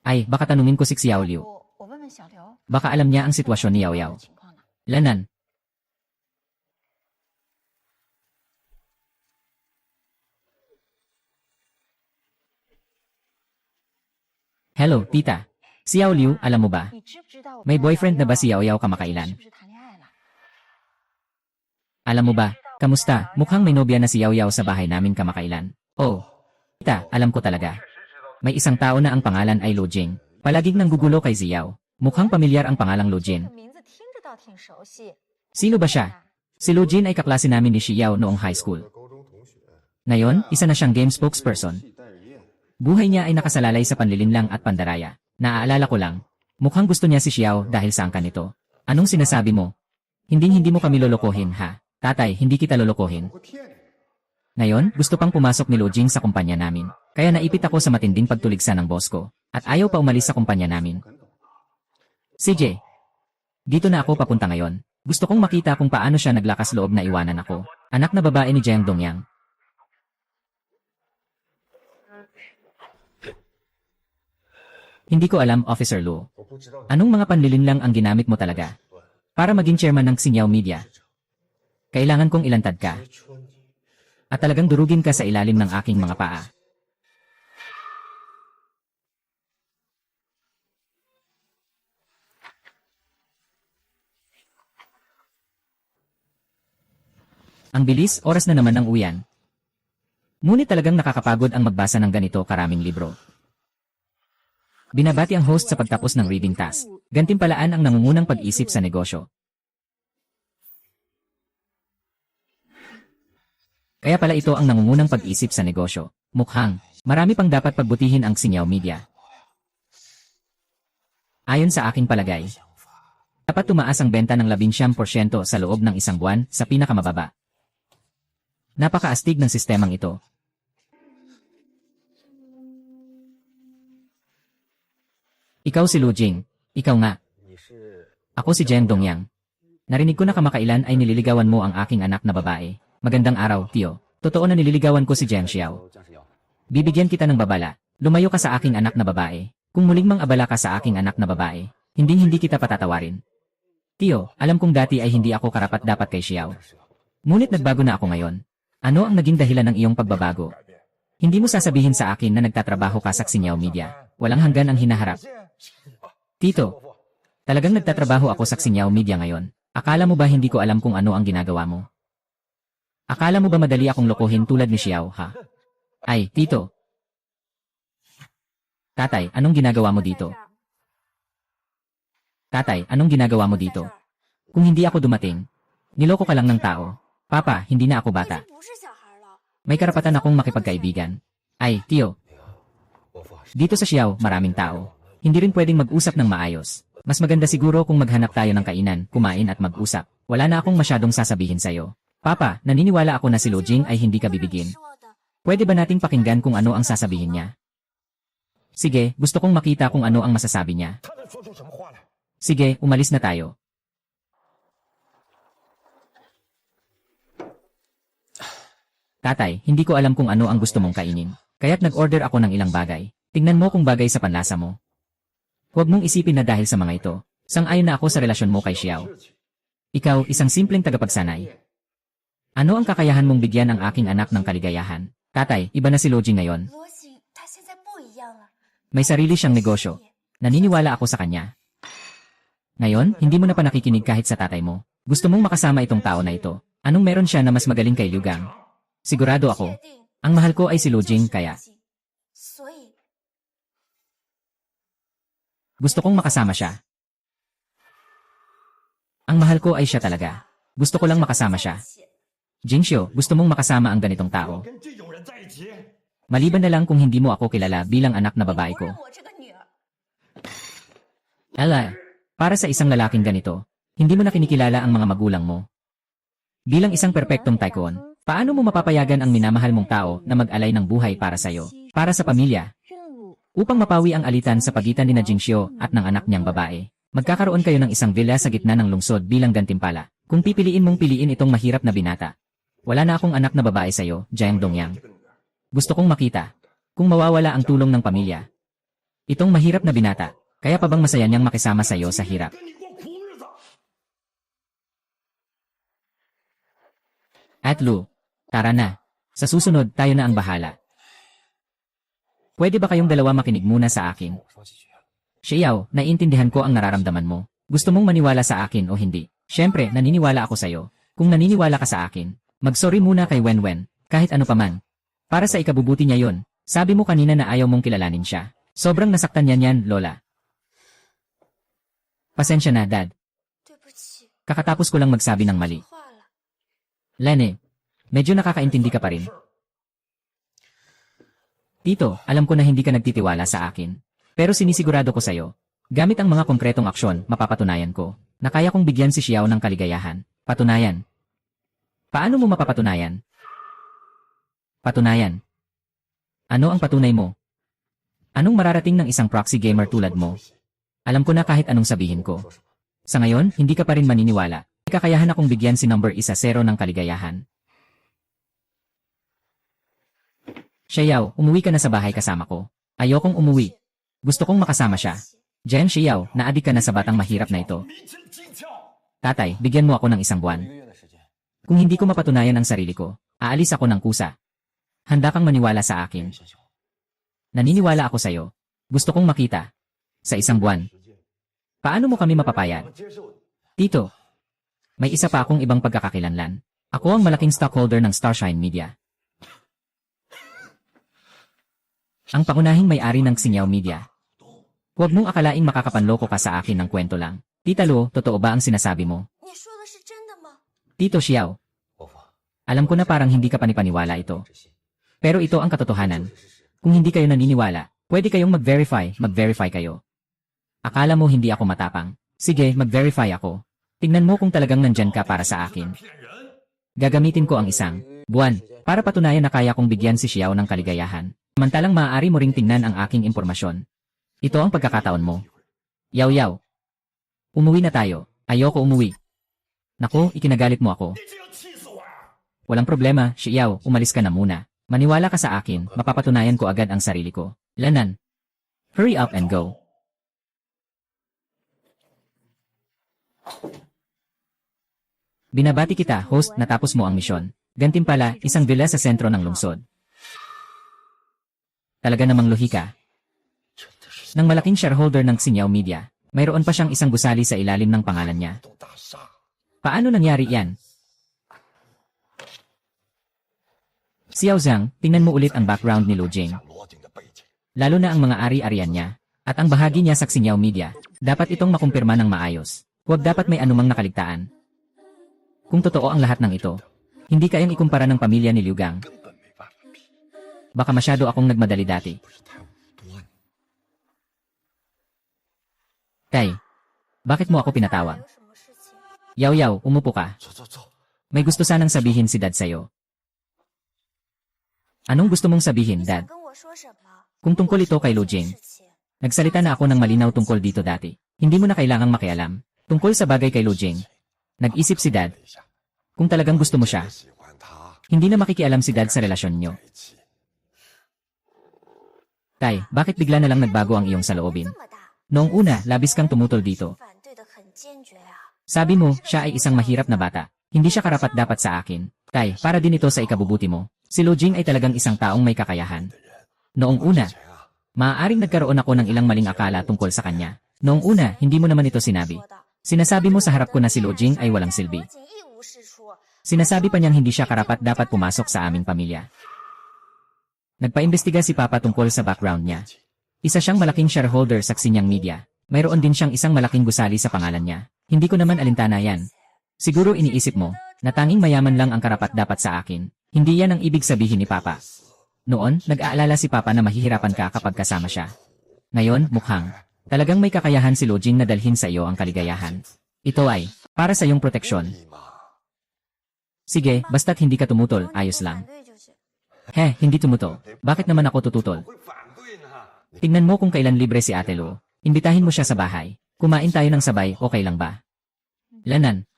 Ay, baka tanungin ko si Xiao Liu. Baka alam niya ang sitwasyon ni Yao Yao. Lanan. Hello, tita. Si Yao Liu, alam mo ba? May boyfriend na ba si Yao Yao kamakailan? Alam mo ba, kamusta? Mukhang may nobya na si Yao Yao sa bahay namin kamakailan. Oh, tita, alam ko talaga. May isang tao na ang pangalan ay Lo Jing. Palaging nanggugulo kay Xiao. Mukhang pamilyar ang pangalang Lo Jin. Sino ba siya? Si Lo Jin ay kaklase namin ni Xiao noong high school. Ngayon, isa na siyang game spokesperson. Buhay niya ay nakasalalay sa panlilinlang at pandaraya. Naaalala ko lang, mukhang gusto niya si Xiao dahil sa angka nito. Anong sinasabi mo? Hindi mo kami lolokohin, ha? Tatay, hindi kita lolokohin. Ngayon, gusto pang pumasok ni Lo Jing sa kumpanya namin. Kaya naipit ako sa matinding pagtuligsa ng boss ko. At ayaw pa umalis sa kumpanya namin. CJ, dito na ako papunta ngayon. Gusto kong makita kung paano siya naglakas loob na iwanan ako. Anak na babae ni Jiang Dongyang. Hindi ko alam, Officer Lu. Anong mga panlilinlang ang ginamit mo talaga? Para maging chairman ng Xingyao Media. Kailangan kong ilantad ka. At talagang durugin ka sa ilalim ng aking mga paa. Ang bilis, oras na naman ang uwian. Ngunit talagang nakakapagod ang magbasa ng ganito karaming libro. Binabati ang host sa pagtapos ng reading task. Gantimpalaan ang nangungunang pag-isip sa negosyo. Kaya pala ito ang nangungunang pag-isip sa negosyo. Mukhang, marami pang dapat pagbutihin ang Xingyao Media. Ayon sa aking palagay, dapat tumaas ang benta ng 19% sa loob ng isang buwan sa pinakamababa. Napakaastig ng sistemang ito. Ikaw si Lu Jing. Ikaw nga. Ako si Jiang Dongyang. Narinig ko na kamakailan ay nililigawan mo ang aking anak na babae. Magandang araw, Tio. Totoo na nililigawan ko si Jiang Xiao. Bibigyan kita ng babala. Lumayo ka sa aking anak na babae. Kung muling mang abala ka sa aking anak na babae, hindi kita patatawarin. Tio, alam kong dati ay hindi ako karapat-dapat kay Xiao. Ngunit nagbago na ako ngayon. Ano ang naging dahilan ng iyong pagbabago? Hindi mo sasabihin sa akin na nagtatrabaho ka sa Xingyao Media. Walang hanggan ang hinaharap. Tito, talagang nagtatrabaho ako sa Xingyao Media ngayon. Akala mo ba hindi ko alam kung ano ang ginagawa mo? Akala mo ba madali akong lokohin tulad ni Xiao, ha? Ay, Tito. Tatay, anong ginagawa mo dito? Tatay, anong ginagawa mo dito? Kung hindi ako dumating, niloko ka lang ng tao. Papa, hindi na ako bata. May karapatan akong makipagkaibigan. Ay, Tio. Dito sa Xiao, maraming tao. Hindi rin pwedeng mag-usap ng maayos. Mas maganda siguro kung maghanap tayo ng kainan, kumain at mag-usap. Wala na akong masyadong sasabihin sa'yo. Papa, naniniwala ako na si Lo Jing ay hindi ka bibigin. Pwede ba nating pakinggan kung ano ang sasabihin niya? Sige, gusto kong makita kung ano ang masasabi niya. Sige, umalis na tayo. Tatay, hindi ko alam kung ano ang gusto mong kainin. Kaya't nag-order ako ng ilang bagay. Tingnan mo kung bagay sa panlasa mo. Huwag mong isipin na dahil sa mga ito, sang-ayon na ako sa relasyon mo kay Xiao. Ikaw, isang simpleng tagapagsanay. Ano ang kakayahan mong bigyan ang aking anak ng kaligayahan? Tatay, iba na si Lo Jing ngayon. May sarili siyang negosyo. Naniniwala ako sa kanya. Ngayon, hindi mo na pa nakikinig kahit sa tatay mo. Gusto mong makasama itong tao na ito. Anong meron siya na mas magaling kay Liu Gang? Sigurado ako. Ang mahal ko ay si Lu Jing kaya. Gusto kong makasama siya. Ang mahal ko ay siya talaga. Gusto ko lang makasama siya. Jingxiu, gusto mong makasama ang ganitong tao. Maliban na lang kung hindi mo ako kilala bilang anak na babae ko. Ella, para sa isang lalaking ganito, hindi mo na kinikilala ang mga magulang mo. Bilang isang perpektong tycoon, paano mo mapapayagan ang minamahal mong tao na mag-alay ng buhay para sa'yo, para sa pamilya? Upang mapawi ang alitan sa pagitan ni na Jingxiu at ng anak niyang babae, magkakaroon kayo ng isang villa sa gitna ng lungsod bilang gantimpala. Kung pipiliin mong piliin itong mahirap na binata, wala na akong anak na babae sa'yo, Jiang Dongyang. Gusto kong makita kung mawawala ang tulong ng pamilya. Itong mahirap na binata, kaya pa bang masaya niyang makisama sa'yo sa hirap? At Lu, tara na. Sa susunod, tayo na ang bahala. Pwede ba kayong dalawa makinig muna sa akin? Xiao, naiintindihan ko ang nararamdaman mo. Gusto mong maniwala sa akin o hindi? Siyempre, naniniwala ako sa'yo. Kung naniniwala ka sa akin, mag-sorry muna kay Wenwen, kahit ano paman. Para sa ikabubuti niya yon. Sabi mo kanina na ayaw mong kilalanin siya. Sobrang nasaktan yan, Lola. Pasensya na, Dad. Kakatapos ko lang magsabi ng mali. Lene, medyo nakakaintindi ka pa rin. Tito, alam ko na hindi ka nagtitiwala sa akin. Pero sinisigurado ko sa'yo, gamit ang mga konkretong aksyon, mapapatunayan ko, na kaya kong bigyan si Xiao ng kaligayahan. Patunayan. Paano mo mapapatunayan? Patunayan. Ano ang patunay mo? Anong mararating ng isang proxy gamer tulad mo? Alam ko na kahit anong sabihin ko. Sa ngayon, hindi ka pa rin maniniwala. Kakayahan akong bigyan si number 10 ng kaligayahan. Xiao, umuwi ka na sa bahay kasama ko. Ayokong umuwi. Gusto kong makasama siya. Jiang Xiao, naadik ka na sa batang mahirap na ito. Tatay, bigyan mo ako ng 1 buwan. Kung hindi ko mapatunayan ang sarili ko, aalis ako ng kusa. Handa kang maniwala sa akin. Naniniwala ako sa'yo. Gusto kong makita. Sa 1 buwan. Paano mo kami mapapayag? Tito, may isa pa akong ibang pagkakakilanlan. Ako ang malaking stockholder ng Starshine Media. Ang pangunahing may-ari ng Xingyiao Media. Huwag mong akalaing makakapanloko ka sa akin ng kwento lang. Tita Lu, totoo ba ang sinasabi mo? Tito Xiao, alam ko na parang hindi ka panipaniwala ito. Pero ito ang katotohanan. Kung hindi kayo naniniwala, pwede kayong mag-verify kayo. Akala mo hindi ako matapang. Sige, mag-verify ako. Tingnan mo kung talagang nandyan ka para sa akin. Gagamitin ko ang 1 buwan para patunayan na kaya kong bigyan si Xiao ng kaligayahan. Samantalang maaari mo ring tingnan ang aking impormasyon. Ito ang pagkakataon mo. Yaw. Umuwi na tayo. Ayoko umuwi. Naku, ikinagalit mo ako. Walang problema, Xiao, umalis ka na muna. Maniwala ka sa akin, mapapatunayan ko agad ang sarili ko. Lanan. Hurry up and go. Binabati kita, host, natapos mo ang misyon. Gantimpala, isang villa sa sentro ng lungsod. Talaga namang luhi ka. Nang malaking shareholder ng Xingyiao Media, mayroon pa siyang isang gusali sa ilalim ng pangalan niya. Paano nangyari yan? Xiao Zhang, tingnan mo ulit ang background ni Lu Jing. Lalo na ang mga ari-arian niya, at ang bahagi niya sa Xingyiao Media, dapat itong makumpirma ng maayos. Huwag dapat may anumang nakaligtaan. Kung totoo ang lahat ng ito, hindi kayang ikumpara ng pamilya ni Liu Gang. Baka masyado akong nagmadali dati. Tay, bakit mo ako pinatawag? Yaw, umupo ka. May gusto sanang sabihin si Dad sa'yo. Anong gusto mong sabihin, Dad? Kung tungkol ito kay Lu Jing, nagsalita na ako ng malinaw tungkol dito dati. Hindi mo na kailangang makialam. Tungkol sa bagay kay Lu Jing, nag-isip si Dad. Kung talagang gusto mo siya, hindi na makikialam si Dad sa relasyon niyo. Tay, bakit bigla na lang nagbago ang iyong saloobin? Noong una, labis kang tumutol dito. Sabi mo, siya ay isang mahirap na bata. Hindi siya karapat-dapat sa akin. Tay, para din ito sa ikabubuti mo. Si Lu Jing ay talagang isang taong may kakayahan. Noong una, Maaaring nagkaroon ako ng ilang maling akala tungkol sa kanya. Noong una, hindi mo naman ito sinabi. Sinasabi mo sa harap ko na si Lu Jing ay walang silbi. Sinasabi pa niyang hindi siya karapat dapat pumasok sa aming pamilya. Nagpaimbestiga si Papa tungkol sa background niya. Isa siyang malaking shareholder sa Xinyang Media. Mayroon din siyang isang malaking gusali sa pangalan niya. Hindi ko naman alintana yan. Siguro iniisip mo, na tanging mayaman lang ang karapat dapat sa akin. Hindi yan ang ibig sabihin ni Papa. Noon, nag-aalala si Papa na mahihirapan ka kapag kasama siya. Ngayon, mukhang, talagang may kakayahan si Lu Jing na dalhin sa iyo ang kaligayahan. Ito ay, para sa iyong proteksyon. Sige, basta't hindi ka tumutol, ayos lang. Hindi tumutol. Bakit naman ako tututol? Tingnan mo kung kailan libre si Ate Lu. Imbitahin mo siya sa bahay. Kumain tayo ng sabay, okay lang ba? Lanan.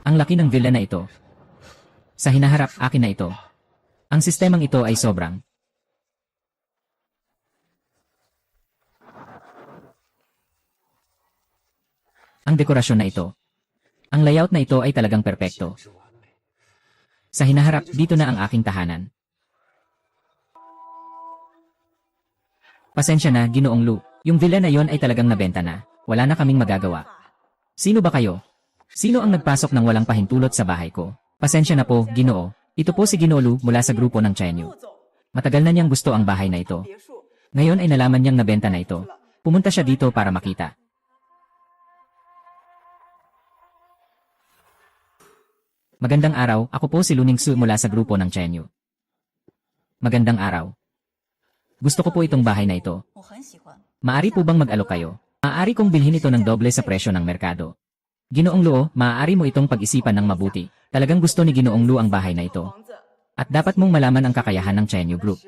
Ang laki ng villa na ito. Sa hinaharap, akin na ito. Ang sistemang ito ay sobrang. Ang dekorasyon na ito. Ang layout na ito ay talagang perpekto. Sa hinaharap, dito na ang aking tahanan. Pasensya na, Ginoong Lu. Yung villa na yon ay talagang nabenta na. Wala na kaming magagawa. Sino ba kayo? Sino ang nagpasok ng walang pahintulot sa bahay ko? Pasensya na po, Ginoo. Ito po si Ginoo Lu mula sa grupo ng Chenyu. Matagal na niyang gusto ang bahay na ito. Ngayon ay nalaman niyang nabenta na ito. Pumunta siya dito para makita. Magandang araw, ako po si Lu Ningsu mula sa grupo ng Chenyu. Magandang araw. Gusto ko po itong bahay na ito. Maari po bang mag-alok kayo? Maaari kong bilhin ito ng doble sa presyo ng merkado. Ginoong Lu, maaari mo itong pag-isipan ng mabuti. Talagang gusto ni Ginoong Lu ang bahay na ito. At dapat mong malaman ang kakayahan ng Chenyu Group.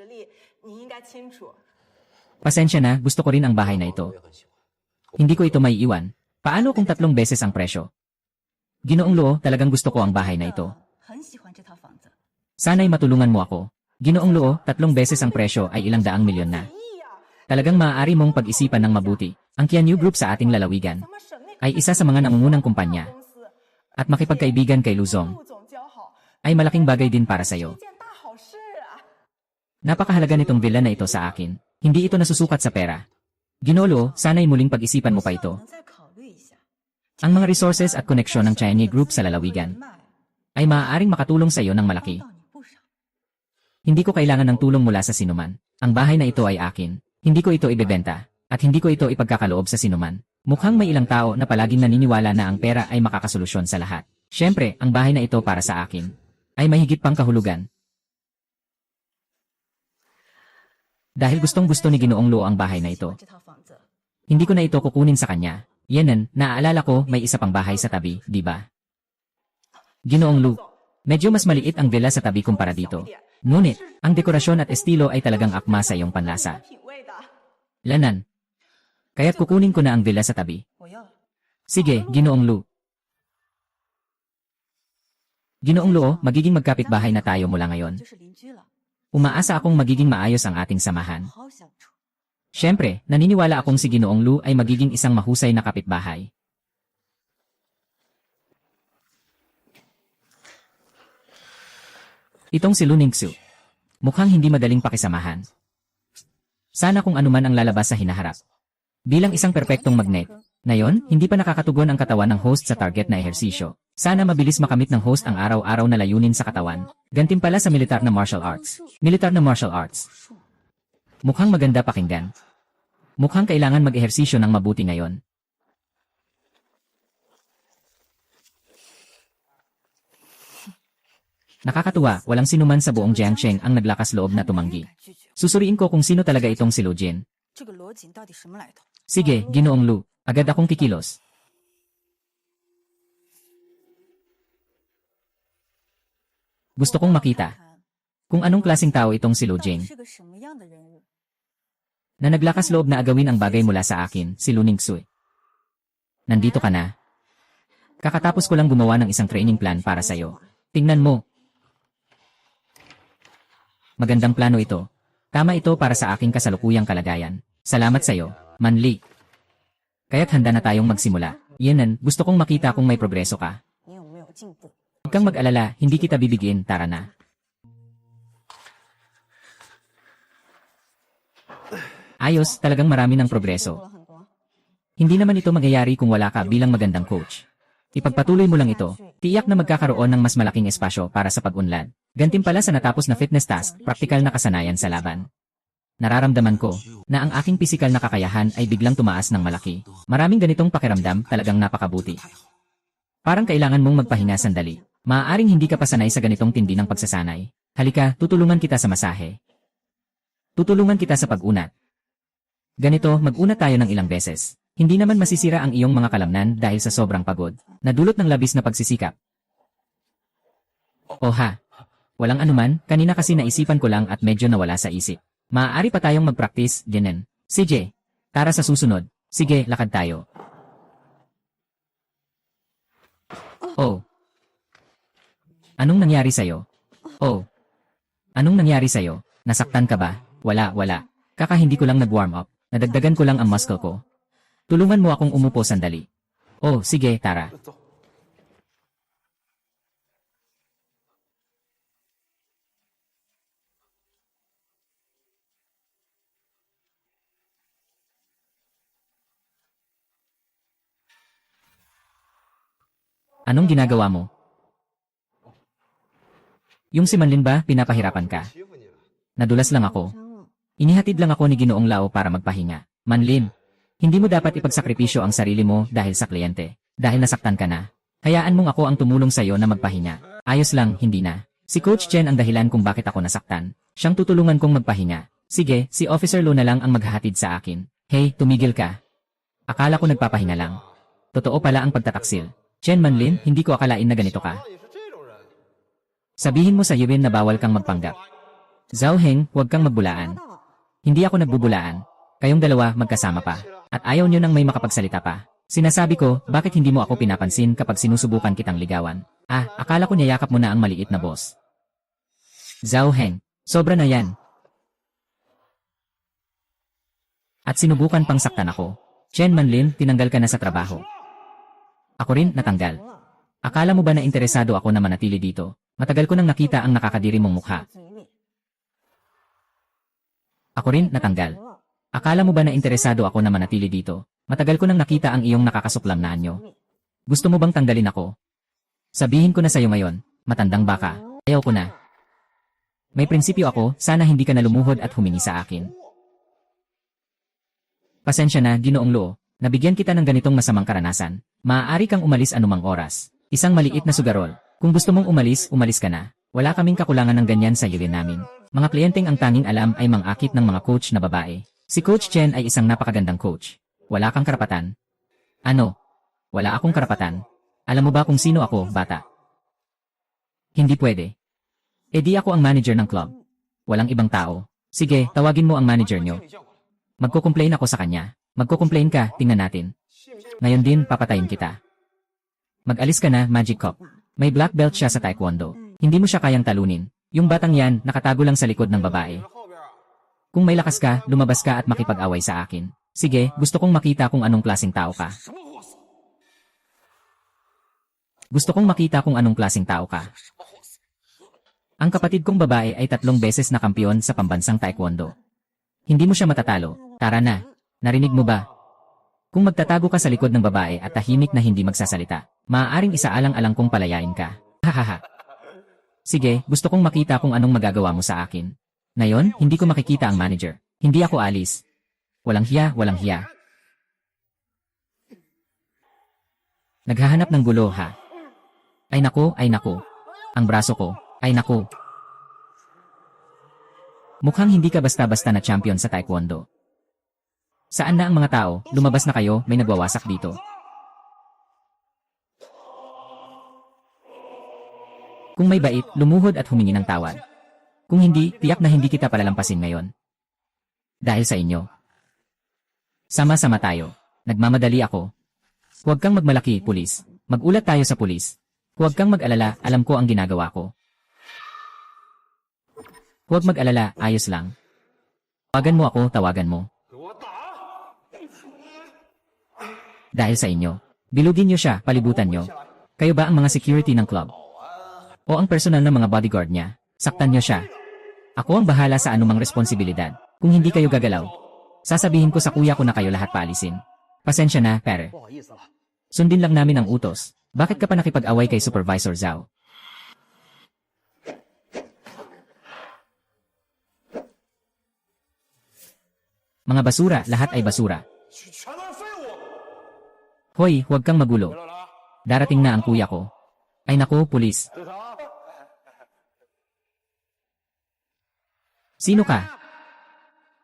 Pasensya na, gusto ko rin ang bahay na ito. Hindi ko ito may iwan. Paano kung 3 beses ang presyo? Ginoong Lu, talagang gusto ko ang bahay na ito. Sana'y matulungan mo ako. Ginoong Lu, 3 beses ang presyo ay ilang daang milyon na. Talagang maaari mong pag-isipan ng mabuti. Ang Qianyu Group sa ating lalawigan ay isa sa mga nangungunang kumpanya. At makipagkaibigan kay Luzong ay malaking bagay din para sa iyo. Napakahalaga nitong villa na ito sa akin. Hindi ito nasusukat sa pera. Ginolo, sana'y muling pag-isipan mo pa ito. Ang mga resources at koneksyon ng Qianyu Group sa lalawigan ay maaaring makatulong sa iyo ng malaki. Hindi ko kailangan ng tulong mula sa sinuman. Ang bahay na ito ay akin. Hindi ko ito ibebenta. At hindi ko ito ipagkakaloob sa sinuman. Mukhang may ilang tao na palaging naniniwala na ang pera ay makakasolusyon sa lahat. Siyempre, ang bahay na ito para sa akin ay mahigit pang kahulugan. Dahil gustong-gusto ni Ginoong Lu ang bahay na ito. Hindi ko na ito kukunin sa kanya. Yenan, naaalala ko may isa pang bahay sa tabi, di ba? Ginoong Lu, medyo mas maliit ang villa sa tabi kumpara dito. Ngunit, ang dekorasyon at estilo ay talagang akma sa iyong panlasa. Lanan. Kaya't kukunin ko na ang villa sa tabi. Sige, Ginoong Lu. Ginoong Lu, magiging magkapitbahay na tayo mula ngayon. Umaasa akong magiging maayos ang ating samahan. Siyempre, naniniwala akong si Ginoong Lu ay magiging isang mahusay na kapitbahay. Itong si Lu Ningsu. Mukhang hindi madaling pakisamahan. Sana kung anuman ang lalabas sa hinaharap. Bilang isang perpektong magnet. Ngayon, hindi pa nakakatugon ang katawan ng host sa target na ehersisyo. Sana mabilis makamit ng host ang araw-araw na layunin sa katawan. Gantimpala sa militar na martial arts. Militar na martial arts. Mukhang maganda pakinggan. Mukhang kailangan mag-ehersisyo ng mabuti ngayon. Nakakatuwa, walang sinuman sa buong Jiangsheng ang naglakas loob na tumanggi. Susuriin ko kung sino talaga itong si Lu Jin. Sige, Ginoong Lu, agad akong kikilos. Gusto kong makita kung anong klaseng tao itong si Lu Jing. Na naglakas loob na agawin ang bagay mula sa akin, si Lu Ningsu. Nandito ka na. Kakatapos ko lang gumawa ng isang training plan para sa'yo. Tingnan mo. Magandang plano ito. Tama ito para sa aking kasalukuyang kalagayan. Salamat sa'yo, Manli. Kaya't handa na tayong magsimula. Yenan, gusto kong makita kung may progreso ka. 你有没有进步？ Huwag kang mag-alala, hindi kita bibigyan, tara na. Ayos, talagang marami ng 进步 progreso. 了很多。 Hindi naman ito mangyayari kung wala ka bilang magandang coach. Ipagpatuloy mo lang ito, tiyak na magkakaroon ng mas malaking espasyo para sa pag-unlad. Gantimpala sa natapos na fitness task, praktikal na kasanayan sa laban. Nararamdaman ko na ang aking pisikal na kakayahan ay biglang tumaas ng malaki. Maraming ganitong pakiramdam, talagang napakabuti. Parang kailangan mong magpahinga sandali. Maaaring hindi ka pa sanay sa ganitong tindi ng pagsasanay. Halika, tutulungan kita sa masahe. Tutulungan kita sa pag-unat. Ganito, mag-unat tayo ng ilang beses. Hindi naman masisira ang iyong mga kalamnan dahil sa sobrang pagod, na dulot ng labis na pagsisikap. Oha. Walang anuman, kanina kasi naisipan ko lang at medyo nawala sa isip. Maaari pa tayong mag-practice, Jinen. CJ, tara sa susunod. Sige, lakad tayo. Oh. Anong nangyari sa'yo? Oh. Anong nangyari sa'yo? Nasaktan ka ba? Wala. Kaka hindi ko lang nag-warm up. Nadagdagan ko lang ang muscle ko. Tulungan mo akong umupo sandali. Oh, sige, tara. Anong ginagawa mo? Yung si Manlin ba, pinapahirapan ka? Nadulas lang ako. 伤了。 Inihatid lang ako ni Ginoong Lao para magpahinga. Manlin, hindi mo dapat ipagsakripisyo ang sarili mo dahil sa kliyente. Dahil nasaktan ka na. Hayaan mong ako ang tumulong sa'yo na magpahinga. Ayos lang, hindi na. Si Coach Chen ang dahilan kung bakit ako nasaktan. Siyang tutulungan kong magpahinga. Sige, si Officer Lo na lang ang maghahatid sa akin. Hey, tumigil ka. Akala ko nagpapahinga lang. Totoo pala ang pagtataksil. Chen Manlin, hindi ko akalain na ganito ka. Sabihin mo sa Yewin na bawal kang magpanggap. Zhao Heng, huwag kang magbulaan. 拿到。 Hindi ako nagbubulaan. Kayong dalawa magkasama pa. At ayaw nyo nang may makapagsalita pa. Sinasabi ko, bakit hindi mo ako pinapansin kapag sinusubukan kitang ligawan? Ah, akala ko niyayakap mo na ang maliit na boss. Zhao Heng, sobra na yan. At sinubukan pang saktan ako. Chen Manlin, tinanggal ka na sa trabaho. Ako rin, natanggal. Akala mo ba na interesado ako na manatili dito? Matagal ko nang nakita ang nakakadiri mong mukha. 嘴里 Ako rin, natanggal. Akala mo ba na interesado ako na manatili dito? Matagal ko nang nakita ang iyong nakakasuklam na anyo. Gusto mo bang tanggalin ako? Sabihin ko na sa'yo ngayon, matandang baka. Ayaw ko na. May prinsipyo ako, sana hindi ka na lumuhod at humingi sa akin. Pasensya na, Ginoong Lo, nabigyan kita ng ganitong masamang karanasan. Maaari kang umalis anumang oras. Isang maliit na sugarol. Kung gusto mong umalis, umalis ka na. Wala kaming kakulangan ng ganyan sa yurin namin. Mga kliyenteng ang tanging alam ay mangakit ng mga coach na babae. Si Coach Chen ay isang napakagandang coach. Wala kang karapatan. Ano? Wala akong karapatan. Alam mo ba kung sino ako, bata? Hindi pwede. E di ako ang manager ng club. Walang ibang tao. Sige, tawagin mo ang manager nyo. Magko-complain ako sa kanya. Magko-complain ka, tingnan natin. Ngayon din, papatayin kita. Mag-alis ka na, Magic Cop. May black belt siya sa taekwondo. Hindi mo siya kayang talunin. Yung batang yan, nakatago lang sa likod ng babae. Kung may lakas ka, lumabas ka at makipag-away sa akin. Sige, gusto kong makita kung anong klaseng tao ka. Gusto kong makita kung anong klaseng tao ka. Ang kapatid kong babae ay 3 beses na kampiyon sa pambansang taekwondo. Hindi mo siya matatalo. Tara na. Narinig mo ba? Kung magtatago ka sa likod ng babae at tahimik na hindi magsasalita, maaaring isaalang-alang kong palayain ka. Hahaha. Sige, gusto kong makita kung anong magagawa mo sa akin. Ngayon, hindi ko makikita ang manager. Hindi ako alis. Walang hiya, walang hiya. Naghahanap ng gulo, ha? Ay nako, ay nako. Ang braso ko, ay nako. Mukhang hindi ka basta-basta na champion sa taekwondo. Saan na ang mga tao? Lumabas na kayo, may nagwawasak dito. Kung may bait, lumuhod at humingi ng tawad. Kung hindi, tiyak na hindi kita palalampasin ngayon. Dahil sa inyo. Sama-sama tayo. Nagmamadali ako. Huwag kang magmalaki, pulis. Magulat tayo sa pulis. Huwag kang mag-alala, alam ko ang ginagawa ko. Huwag mag-alala, ayos lang. Tawagan mo ako, tawagan mo. Dahil sa inyo. Bilugin niyo siya, palibutan niyo. Kayo ba ang mga security ng club? O ang personal na mga bodyguard niya? Saktan niyo siya. Ako ang bahala sa anumang responsibilidad. Kung hindi kayo gagalaw, sasabihin ko sa kuya ko na kayo lahat paalisin. Pasensya na, pare. Sundin lang namin ang utos. Bakit ka pa nakipag-away kay Supervisor Zhao? Mga basura, lahat ay basura. Hoy, huwag kang magulo. Darating na ang kuya ko. Ay naku, pulis. Sino ka?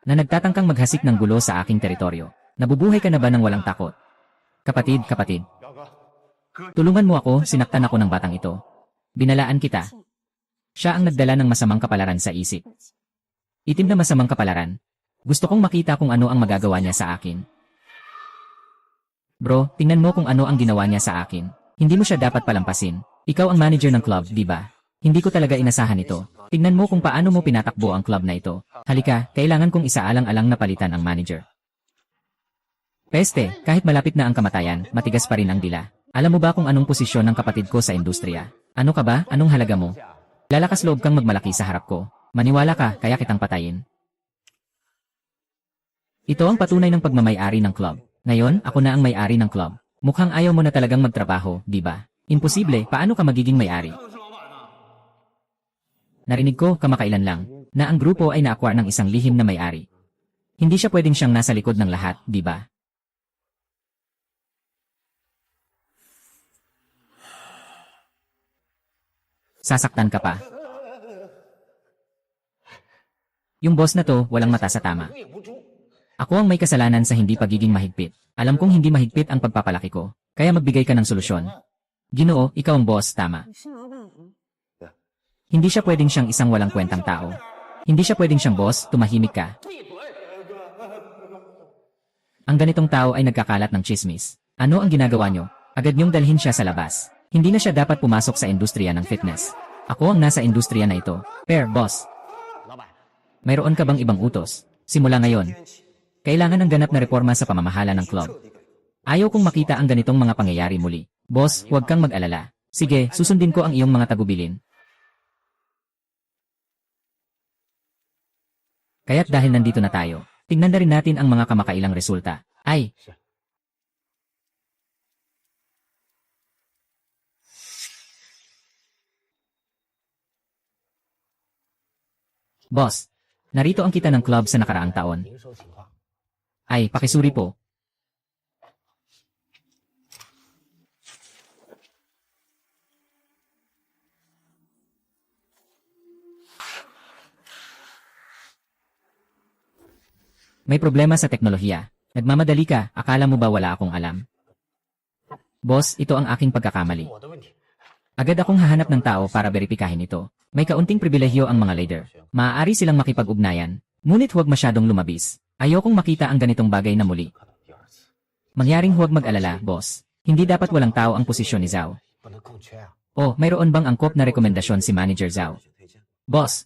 Na nagtatangkang maghasik ng gulo sa aking teritoryo. Nabubuhay ka na ba ng walang takot? Kapatid, kapatid. Tulungan mo ako, sinaktan ako ng batang ito. Binalaan kita. Siya ang nagdala ng masamang kapalaran sa isip. Itim na masamang kapalaran. Gusto kong makita kung ano ang magagawa niya sa akin. Bro, tingnan mo kung ano ang ginawa niya sa akin. Hindi mo siya dapat palampasin. Ikaw ang manager ng club, di ba? Hindi ko talaga inasahan ito. Tingnan mo kung paano mo pinatakbo ang club na ito. Halika, kailangan kong isaalang-alang na palitan ang manager. Peste, kahit malapit na ang kamatayan, matigas pa rin ang dila. Alam mo ba kung anong posisyon ng kapatid ko sa industriya? Ano ka ba? Anong halaga mo? Lalakas loob kang magmalaki sa harap ko. Maniwala ka, kaya kitang patayin. Ito ang patunay ng pagmamay-ari ng club. Ngayon, ako na ang may-ari ng club. Mukhang ayaw mo na talagang magtrabaho, di ba? Imposible, paano ka magiging may-ari? Narinig ko, kamakailan lang, na ang grupo ay na-acquire ng isang lihim na may-ari. Hindi siya pwedeng siyang nasa likod ng lahat, di ba? Sasaktan ka pa. Yung boss na to, walang mata sa tama. Ako ang may kasalanan sa hindi pagiging mahigpit. Alam kong hindi mahigpit ang pagpapalaki ko, kaya magbigay ka ng solusyon. Ginoo, ikaw ang boss, tama. Hindi siya pwedeng siyang isang walang kwentang tao. Hindi siya pwedeng siyang boss, tumahimik ka. Ang ganitong tao ay nagkakalat ng chismis. Ano ang ginagawa nyo? Agad niyong dalhin siya sa labas. Hindi na siya dapat pumasok sa industriya ng fitness. Ako ang nasa industriya na ito. Per, boss. Mayroon ka bang ibang utos? Simula ngayon. Kailangan ng ganap na reforma sa pamamahala ng club. Ayaw kong makita ang ganitong mga pangyayari muli. Boss, huwag kang mag-alala. Sige, susundin ko ang iyong mga tagubilin. Kaya't dahil nandito na tayo, tingnan na rin natin ang mga kamakailang resulta. Ay! Boss, narito ang kita ng club sa nakaraang taon. Ay, pakisuri po. May problema sa teknolohiya. Nagmamadali ka, akala mo ba wala akong alam? Boss, ito ang aking pagkakamali. Agad akong hahanap ng tao para beripikahin ito. May kaunting pribilehyo ang mga leader. Maaari silang makipag-ugnayan, ngunit huwag masyadong lumabis. Ayokong makita ang ganitong bagay na muli. Mangyaring huwag mag-alala, boss. Hindi dapat walang tao ang posisyon ni Zhao. Oh, mayroon bang angkop na rekomendasyon si Manager Zhao? Boss,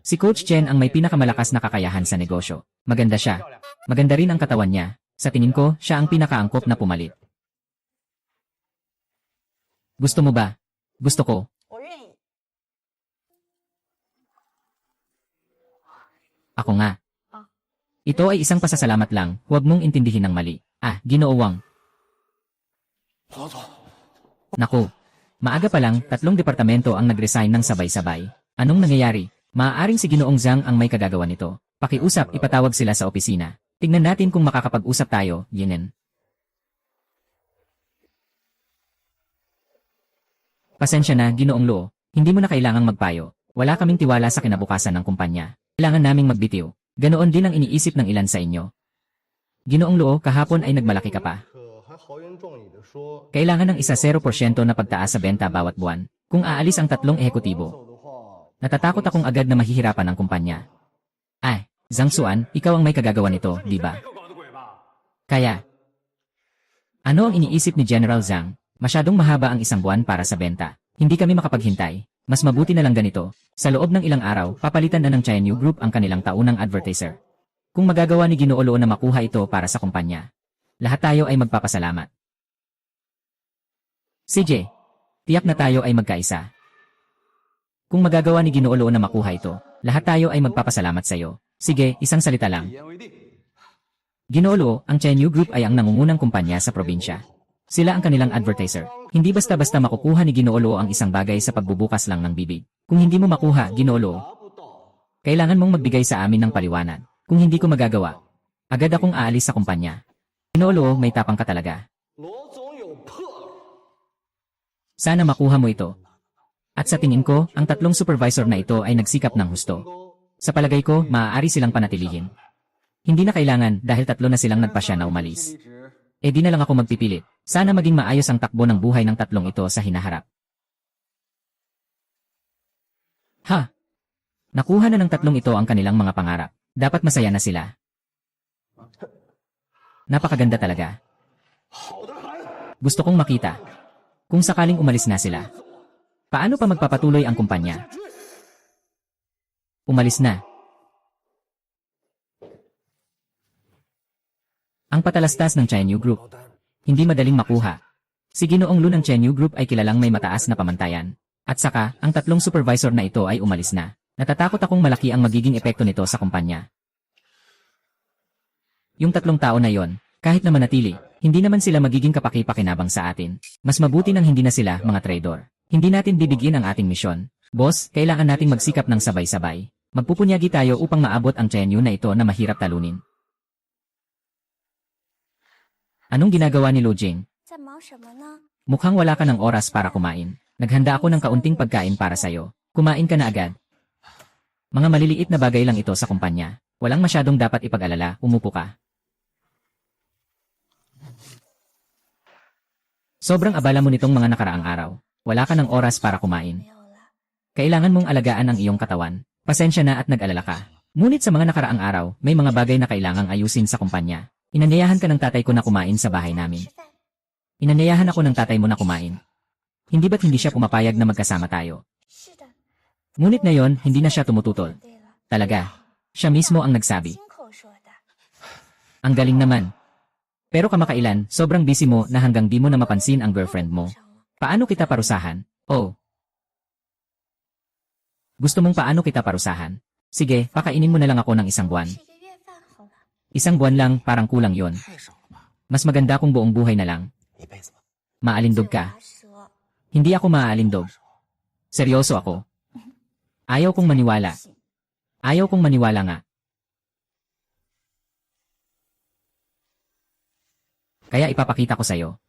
si Coach Chen ang may pinakamalakas na kakayahan sa negosyo. Maganda siya. Maganda rin ang katawan niya. Sa tingin ko, siya ang pinakaangkop na pumalit. Gusto mo ba? Gusto ko. Ako nga. Ito ay isang pasasalamat lang, huwag mong intindihin ng mali. Ah, Ginoo Wang. Naku, maaga pa lang, 3 departamento ang nag-resign ng sabay-sabay. Anong nangyayari? Maaaring si Ginoong Zhang ang may kagagawa nito. Pakiusap, ipatawag sila sa opisina. Tingnan natin kung makakapag-usap tayo, Yinen. Pasensya na, Ginoong Luo. Hindi mo na kailangang magpayo. Wala kaming tiwala sa kinabukasan ng kumpanya. Kailangan naming magbitiw. Ganoon din ang iniisip ng ilan sa inyo. Ginoong Luo, kahapon ay nagmalaki ka pa. Kailangan ng 0% na pagtaas sa benta bawat buwan, kung aalis ang 3 ehekutibo. Natatakot akong agad na mahihirapan ang kumpanya. Ay, Zhang Xuan, ikaw ang may kagagawa nito, di ba? Kaya, ano ang iniisip ni General Zhang? Masyadong mahaba ang 1 buwan para sa benta. Hindi kami makapaghintay. Mas mabuti na lang ganito. Sa loob ng ilang araw, papalitan na ng China Group ang kanilang taunang advertiser. Kung magagawa ni Ginoo Luo na makuha ito para sa kumpanya, lahat tayo ay magpapasalamat. CJ, tiyak na tayo ay magkaisa. Kung magagawa ni Ginoo Luo na makuha ito, lahat tayo ay magpapasalamat sa iyo. Sige, isang salita lang. Ginoo Luo, ang Chenyu Group ay ang nangungunang kumpanya sa probinsya. Sila ang kanilang advertiser. Hindi basta-basta makukuha ni Ginoo Luo ang isang bagay sa pagbubukas lang ng bibig. Kung hindi mo makuha, Ginoo Luo, kailangan mong magbigay sa amin ng paliwanag. Kung hindi ko magagawa, agad akong aalis sa kumpanya. Ginoo Luo, may tapang ka talaga. Sana makuha mo ito. At sa tingin ko, ang tatlong supervisor na ito ay nagsikap ng husto. Sa palagay ko, maaari silang panatilihin. Hindi na kailangan dahil tatlo na silang nagpasya na umalis. E di na lang ako magpipilit. Sana maging maayos ang takbo ng buhay ng tatlong ito sa hinaharap. Ha! Nakuha na ng tatlong ito ang kanilang mga pangarap. Dapat masaya na sila. Napakaganda talaga. Gusto kong makita. Kung sakaling umalis na sila. Paano pa magpapatuloy ang kumpanya? Umalis na. Ang patalastas ng Chenyu Group. Hindi madaling makuha. Si Ginoong Lu ng Chenyu Group ay kilalang may mataas na pamantayan. At saka, ang tatlong supervisor na ito ay umalis na. Natatakot akong malaki ang magiging epekto nito sa kumpanya. Yung tatlong tao na yon, kahit na manatili, hindi naman sila magiging kapaki-pakinabang sa atin. Mas mabuti nang hindi na sila mga traidor. Hindi natin bibigyan ang ating misyon. Boss, kailangan nating magsikap ng sabay-sabay. Magpupunyagi tayo upang maabot ang Chenyu na ito na mahirap talunin. Anong ginagawa ni Lu Jing? Mukhang wala ka ng oras para kumain. Naghanda ako ng kaunting pagkain para sa'yo. Kumain ka na agad. Mga maliliit na bagay lang ito sa kumpanya. Walang masyadong dapat ipag-alala, umupo ka. Sobrang abala mo nitong mga nakaraang araw. Wala ka ng oras para kumain. Kailangan mong alagaan ang iyong katawan. Pasensya na at nag-alala ka. Ngunit sa mga nakaraang araw, may mga bagay na kailangang ayusin sa kumpanya. Inanyayahan ka ng tatay ko na kumain sa bahay namin. Inanyayahan ako ng tatay mo na kumain. Hindi ba't hindi siya pumapayag na magkasama tayo? Ngunit ngayon, hindi na siya tumututol. Talaga. Siya mismo ang nagsabi. Ang galing naman. Pero kamakailan, sobrang busy mo na hanggang di mo na mapansin ang girlfriend mo. Paano kita parusahan? Oh. Gusto mong paano kita parusahan? Sige, pakainin mo na lang ako ng isang buwan. Isang buwan lang, parang kulang yon. Mas maganda kung buong buhay na lang. Maalindog ka. Hindi ako maaalindog. Seryoso ako. Ayaw kong maniwala. Ayaw kong maniwala nga. Kaya ipapakita ko sa'yo.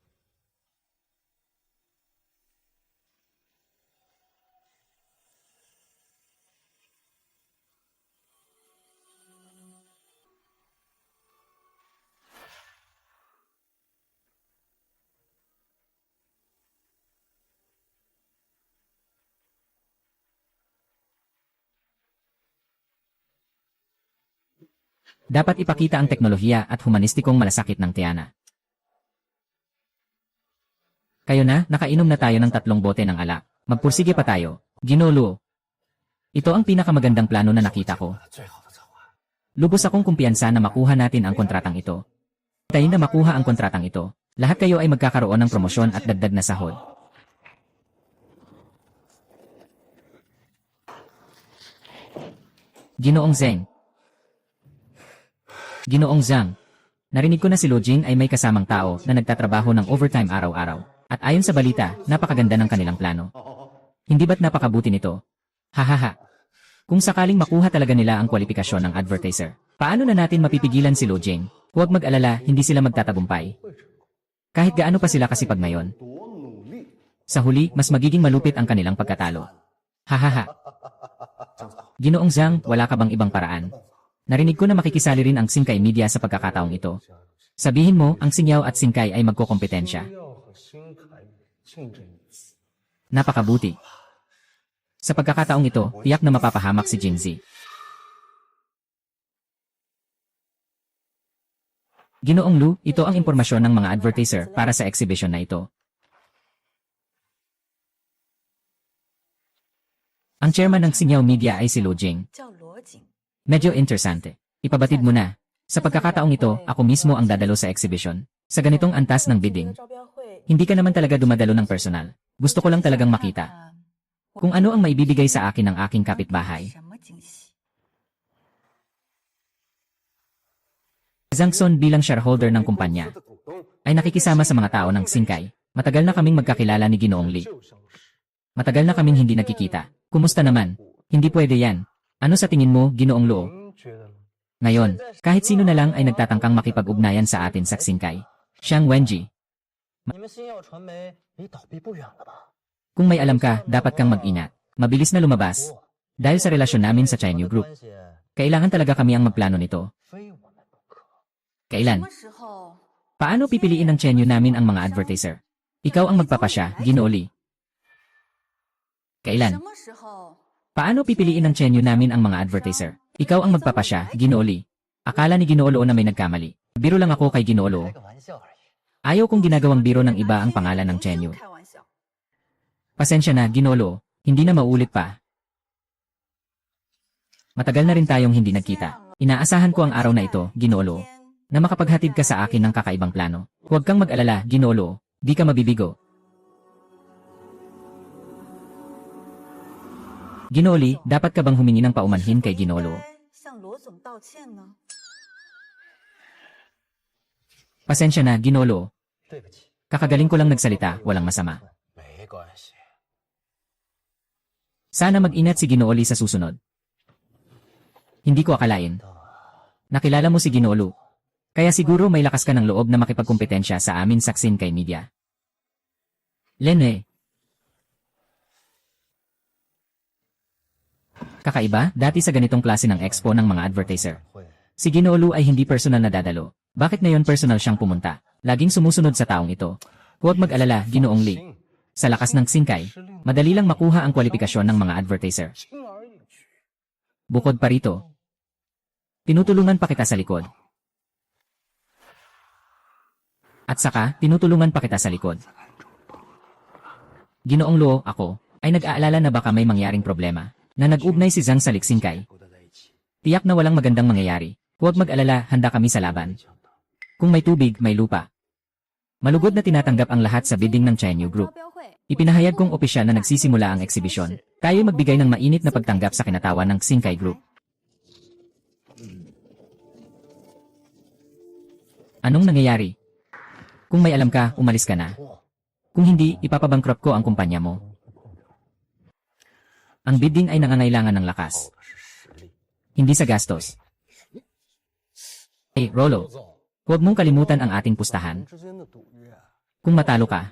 Dapat ipakita ang teknolohiya at humanistikong malasakit ng Tiana. Kayo na, nakainom na tayo ng 3 bote ng alak. Magpursige pa tayo. Ginoo Lu. Ito ang pinakamagandang plano na nakita ko. Lubos akong kumpiyansa na makuha natin ang kontratang ito. Tayo na makuha ang kontratang ito. Lahat kayo ay magkakaroon ng promosyon at dagdag na sahod. Ginoong Zeng. Ginoong Zhang. Narinig ko na si Lu Jing ay may kasamang tao na nagtatrabaho ng overtime araw-araw. At ayon sa balita, napakaganda ng kanilang plano. Hindi ba't napakabuti nito? Hahaha. Kung sakaling makuha talaga nila ang kwalifikasyon ng advertiser, paano na natin mapipigilan si Lu Jing? Huwag mag-alala, hindi sila magtatagumpay. Kahit gaano pa sila kasipag ngayon. Sa huli, mas magiging malupit ang kanilang pagkatalo. Hahaha. Ginoong Zhang, wala ka bang ibang paraan? Narinig ko na makikisali rin ang Xingkai Media sa pagkakataong ito. Sabihin mo, ang Xingyao at Xingkai ay magkokompetensya. Napakabuti. Sa pagkakataong ito, tiyak na mapapahamak si Jingzi. Ginoong Lu, ito ang impormasyon ng mga advertiser para sa exhibition na ito. Ang chairman ng Xingyao Media ay si Lu Jing. Medyo interesante. Ipabatid mo na. Sa pagkakataong ito, ako mismo ang dadalo sa exhibition. Sa ganitong antas ng bidding. Hindi ka naman talaga dumadalo ng personal. Gusto ko lang talagang makita kung ano ang maibibigay sa akin ng aking kapitbahay. Zhang Son bilang shareholder ng kumpanya ay nakikisama sa mga tao ng Xingkai. Matagal na kaming magkakilala ni Ginoong Li. Matagal na kaming hindi nagkikita. Kumusta naman? Hindi pwede yan. Ano sa tingin mo, Ginoong Luo? Ngayon, kahit sino na lang ay nagtatangkang makipag-ugnayan sa atin sa Xingkai. Xiang Wenji. Kung may alam ka, dapat kang mag-ingat. Mabilis na lumabas. Dahil sa relasyon namin sa Chinyu Group. Kailangan talaga kami ang magplano nito. Kailan? Paano pipiliin ng Chenyu namin ang mga advertiser? Ikaw ang magpapasya, Ginoo Li. Kailan? Paano pipiliin ng Chenyu namin ang mga advertiser? Ikaw ang magpapasya, Ginoo Li. Akala ni Ginoo Luo na may nagkamali. Biro lang ako kay Ginoo Luo. Ayaw kong ginagawang biro ng iba ang pangalan ng Chenyu. Pasensya na, Ginoo Luo. Hindi na maulit pa. Matagal na rin tayong hindi nagkita. Inaasahan ko ang araw na ito, Ginoo Luo, na makapaghatid ka sa akin ng kakaibang plano. Huwag kang mag-alala, Ginoo Luo. Di ka mabibigo. Ginoo Li, dapat ka bang humingi ng paumanhin kay Ginoo Luo? Pasensya na, Ginoo Luo. Kakagaling ko lang nagsalita, walang masama. Sana mag-ingat si Ginoo Li sa susunod. Hindi ko akalain. Nakilala mo si Ginoo Luo. Kaya siguro may lakas ka ng loob na makipagkompetensya sa amin sa Xingkai Media. Lene. Kakaiba, dati sa ganitong klase ng expo ng mga advertiser. Si Ginoo Luo ay hindi personal na dadalo. Bakit ngayon personal siyang pumunta? Laging sumusunod sa taong ito. Huwag mag-alala, Ginoong Li. Sa lakas ng Xingkai, madali lang makuha ang kwalifikasyon ng mga advertiser. Bukod pa rito, tinutulungan pa kita sa likod. At saka, tinutulungan pa kita sa likod. Ginoong Luo, ako, ay nag-aalala na baka may mangyaring problema, na nag-ugnay si Zhang sa Xingkai. Tiyak na walang magandang mangyayari. Huwag mag-alala, handa kami sa laban. Kung may tubig, may lupa. Malugod na tinatanggap ang lahat sa bidding ng Chenyu Group. Ipinahayag kong opisyal na nagsisimula ang eksibisyon. Tayo magbigay ng mainit na pagtanggap sa kinatawan ng Xingkai Group. Anong nangyayari? Kung may alam ka, umalis ka na. Kung hindi, ipapabangkrop ko ang kumpanya mo. Ang bidding ay nangangailangan ng lakas. Hindi sa gastos. Hey, Rolo. Huwag mong kalimutan ang ating pustahan. Kung matalo ka,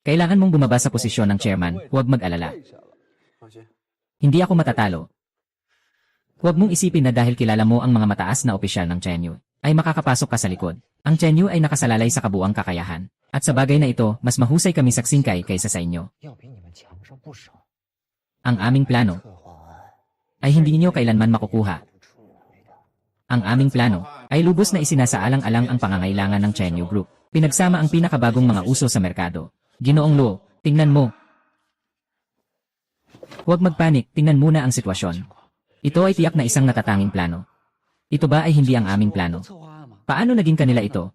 kailangan mong bumaba sa posisyon ng chairman, huwag mag-alala. Hindi ako matatalo. Huwag mong isipin na dahil kilala mo ang mga mataas na opisyal ng Chenyu, ay makakapasok ka sa likod. Ang Chenyu ay nakasalalay sa kabuang kakayahan. At sa bagay na ito, mas mahusay kami sa Xingkai kaysa sa inyo. Ang aming plano ay hindi niyo kailanman makukuha. Ang aming plano ay lubos na isinasaalang-alang ang pangangailangan ng Chenyu Group. Pinagsama ang pinakabagong mga uso sa merkado. Ginoong Luo, tingnan mo. Huwag magpanik, tingnan muna ang sitwasyon. Ito ay tiyak na isang natatanging plano. Ito ba ay hindi ang aming plano? Paano naging kanila ito?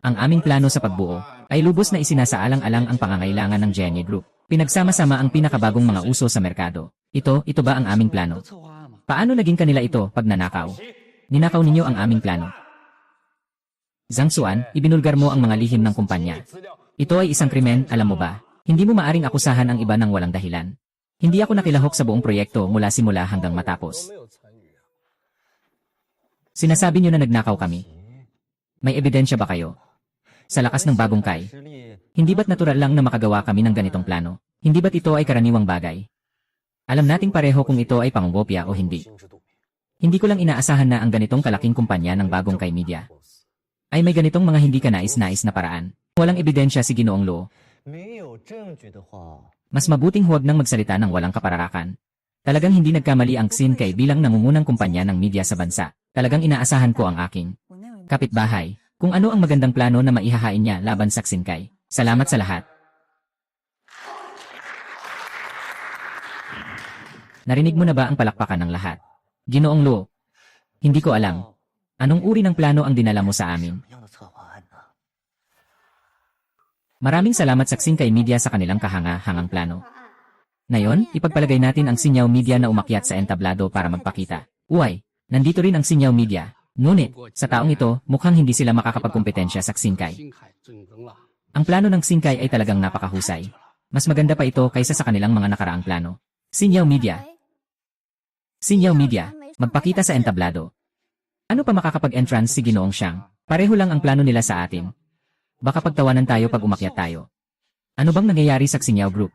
Ang aming plano sa pagbuo ay lubos na isinasaalang-alang ang pangangailangan ng Chenyu Group. Pinagsama-sama ang pinakabagong mga uso sa merkado. Ito ba ang aming plano? Paano naging kanila ito pag nanakaw? Ninakaw ninyo ang aming plano. Zhang Xuan, ibinulgar mo ang mga lihim ng kumpanya. Ito ay isang krimen, alam mo ba? Hindi mo maaring akusahan ang iba ng walang dahilan. Hindi ako nakilahok sa buong proyekto mula simula hanggang matapos. Sinasabi niyo na nagnakaw kami. May ebidensya ba kayo? Sa lakas ng bagong Kai, hindi ba't natural lang na makagawa kami ng ganitong plano? Hindi ba't ito ay karaniwang bagay? Alam nating pareho kung ito ay pangungopya o hindi. Hindi ko lang inaasahan na ang ganitong kalaking kumpanya ng bagong Kai Media ay may ganitong mga hindi kanais-nais na paraan. Walang ebidensya si Ginoong Luo. Mas mabuting huwag nang magsalita ng walang kapararakan. Talagang hindi nagkamali ang Xingkai bilang nangungunang kumpanya ng media sa bansa. Talagang inaasahan ko ang aking kapitbahay kung ano ang magandang plano na maihahain niya laban sa Xingkai. Salamat sa lahat. Narinig mo na ba ang palakpakan ng lahat? Ginoong Luo, hindi ko alam. Anong uri ng plano ang dinala mo sa amin? Maraming salamat sa Xingkai Media sa kanilang kahanga-hangang plano. Ngayon, ipagpalagay natin ang Sinyaw Media na umakyat sa entablado para magpakita. Uy, nandito rin ang Sinyaw Media. Ngunit, sa taong ito, mukhang hindi sila makakapagkompetensya sa Xingkai. Ang plano ng Xingkai ay talagang napakahusay. Mas maganda pa ito kaysa sa kanilang mga nakaraang plano. Sinyaw Media. Sinyaw Media, magpakita sa entablado. Ano pa makakapag-entrance si Ginoong Xiang? Pareho lang ang plano nila sa atin. Baka pagtawanan tayo pag umakyat tayo. Ano bang nangyayari sa Xinyaw Group?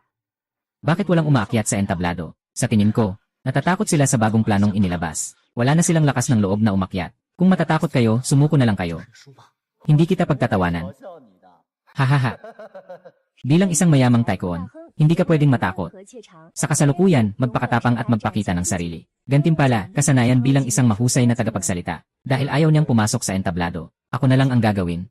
Bakit walang umaakyat sa entablado? Sa tingin ko, natatakot sila sa bagong planong inilabas. Wala na silang lakas ng loob na umakyat. Kung matatakot kayo, sumuko na lang kayo. Hindi kita pagtatawanan. Hahaha. Bilang isang mayamang tycoon, hindi ka pwedeng matakot. Sa kasalukuyan, magpakatapang at magpakita ng sarili. Gantimpala, kasanayan bilang isang mahusay na tagapagsalita. Dahil ayaw niyang pumasok sa entablado, ako na lang ang gagawin.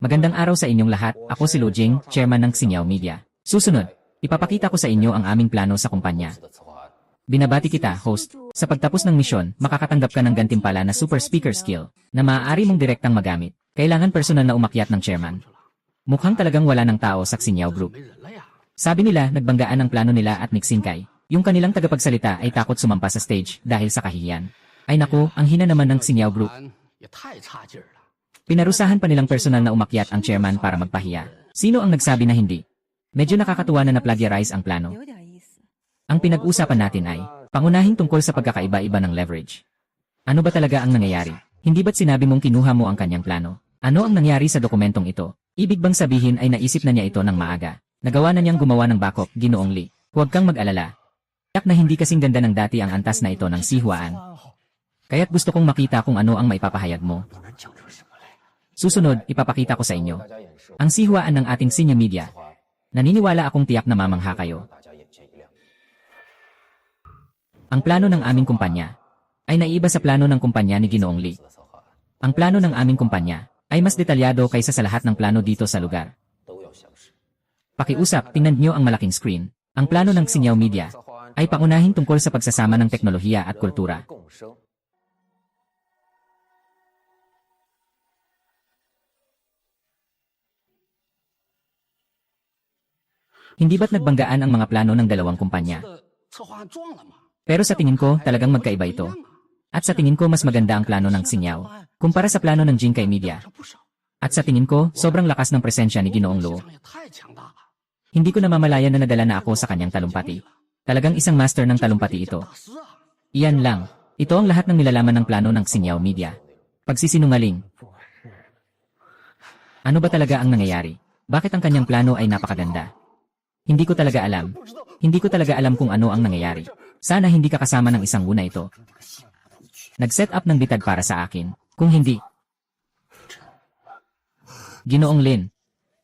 Magandang araw sa inyong lahat, ako si Lu Jing, chairman ng Sinyaw Media. Susunod, ipapakita ko sa inyo ang aming plano sa kumpanya. Binabati kita, host. Sa pagtapos ng misyon, makakatanggap ka ng gantimpala na super speaker skill na maaari mong direktang magamit. Kailangan personal na umakyat ng chairman. Mukhang talagang wala ng tao sa Sinyaw Group. Sabi nila, nagbanggaan ang plano nila at Xingkai. Yung kanilang tagapagsalita ay takot sumampa sa stage dahil sa kahihiyan. Ay naku, ang hina naman ng Sinyaw Group. Pinarusahan pa nilang personal na umakyat ang chairman para magpahiya. Sino ang nagsabi na hindi? Medyo nakakatuwa na na-plagiarize ang plano. Ang pinag-usapan natin ay, pangunahing tungkol sa pagkakaiba-iba ng leverage. Ano ba talaga ang nangyayari? Hindi ba't sinabi mong kinuha mo ang kanyang plano? Ano ang nangyari sa dokumentong ito? Ibig bang sabihin ay naisip na niya ito ng maaga? Nagawa na niyang gumawa ng backup, Ginoong Li. Huwag kang mag-alala. Tiyak na hindi kasing ganda ng dati ang antas na ito ng Si Huaan. Kaya't gusto kong makita kung ano ang maipapahayag mo. Susunod, ipapakita ko sa inyo ang Si Huaan ng ating Sinyaw Media. Naniniwala akong tiyak na mamangha kayo. Ang plano ng aming kumpanya ay naiiba sa plano ng kumpanya ni Ginoong Li. Ang plano ng aming kumpanya ay mas detalyado kaysa sa lahat ng plano dito sa lugar. Pakiusap, tingnan niyo ang malaking screen. Ang plano ng Sinyaw Media ay pangunahing tungkol sa pagsasama ng teknolohiya at kultura. Hindi ba't nagbanggaan ang mga plano ng dalawang kumpanya? Pero sa tingin ko, talagang magkaiba ito. At sa tingin ko mas maganda ang plano ng Sinyaw, kumpara sa plano ng Xingkai Media. At sa tingin ko, sobrang lakas ng presensya ni Ginoong Luo. Hindi ko namamalayan na nadala na ako sa kanyang talumpati. Talagang isang master ng talumpati ito. Iyan lang. Ito ang lahat ng nilalaman ng plano ng Sinyaw Media. Pagsisinungaling. Ano ba talaga ang nangyayari? Bakit ang kanyang plano ay napakaganda? Hindi ko talaga alam. Hindi ko talaga alam kung ano ang nangyayari. Sana hindi ka kasama ng isang guna ito. Nag-set up ng bitag para sa akin. Kung hindi. Ginoong Lin.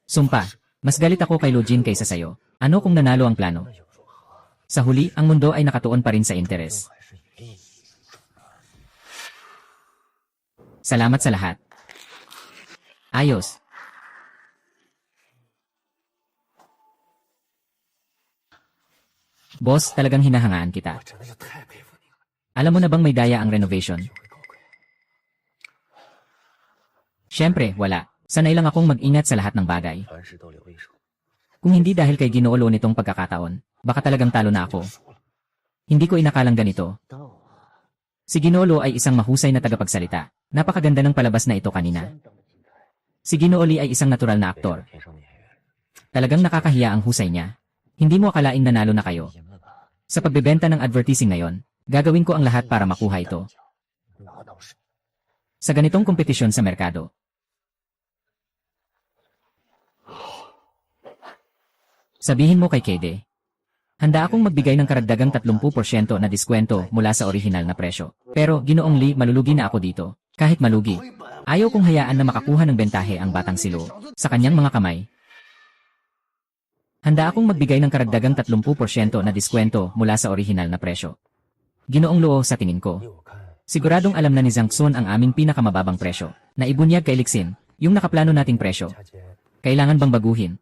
Sumpa, mas galit ako kay Lu Jin kaysa sayo. Ano kung nanalo ang plano? Sa huli, ang mundo ay nakatuon pa rin sa interes. Salamat sa lahat. Ayos. Boss, talagang hinahangaan kita. Alam mo na bang may daya ang renovation? Siyempre, wala. Sanay lang akong mag-ingat sa lahat ng bagay. Kung hindi dahil kay Ginoo Lo nitong pagkakataon, baka talagang talo na ako. Hindi ko inakalang ganito. Si Ginoo Lo ay isang mahusay na tagapagsalita. Napakaganda ng palabas na ito kanina. Si Ginoo Li ay isang natural na aktor. Talagang nakakahiya ang husay niya. Hindi mo akalaing nanalo na kayo. Sa pagbebenta ng advertising ngayon, gagawin ko ang lahat para makuha ito. Sa ganitong kompetisyon sa merkado. Sabihin mo kay Kede. Handa akong magbigay ng karagdagang 30% na diskwento mula sa orihinal na presyo. Pero, Ginoong Li, malulugi na ako dito. Kahit malugi. Ayaw kong hayaan na makakuha ng bentahe ang batang silo sa kanyang mga kamay. Handa akong magbigay ng karagdagang 30% na diskwento mula sa orihinal na presyo. Ginoong Luo, sa tingin ko. Siguradong alam na ni Zhang Xun ang aming pinakamababang presyo, na ibunyag kay Lixin, yung nakaplano nating presyo. Kailangan bang baguhin?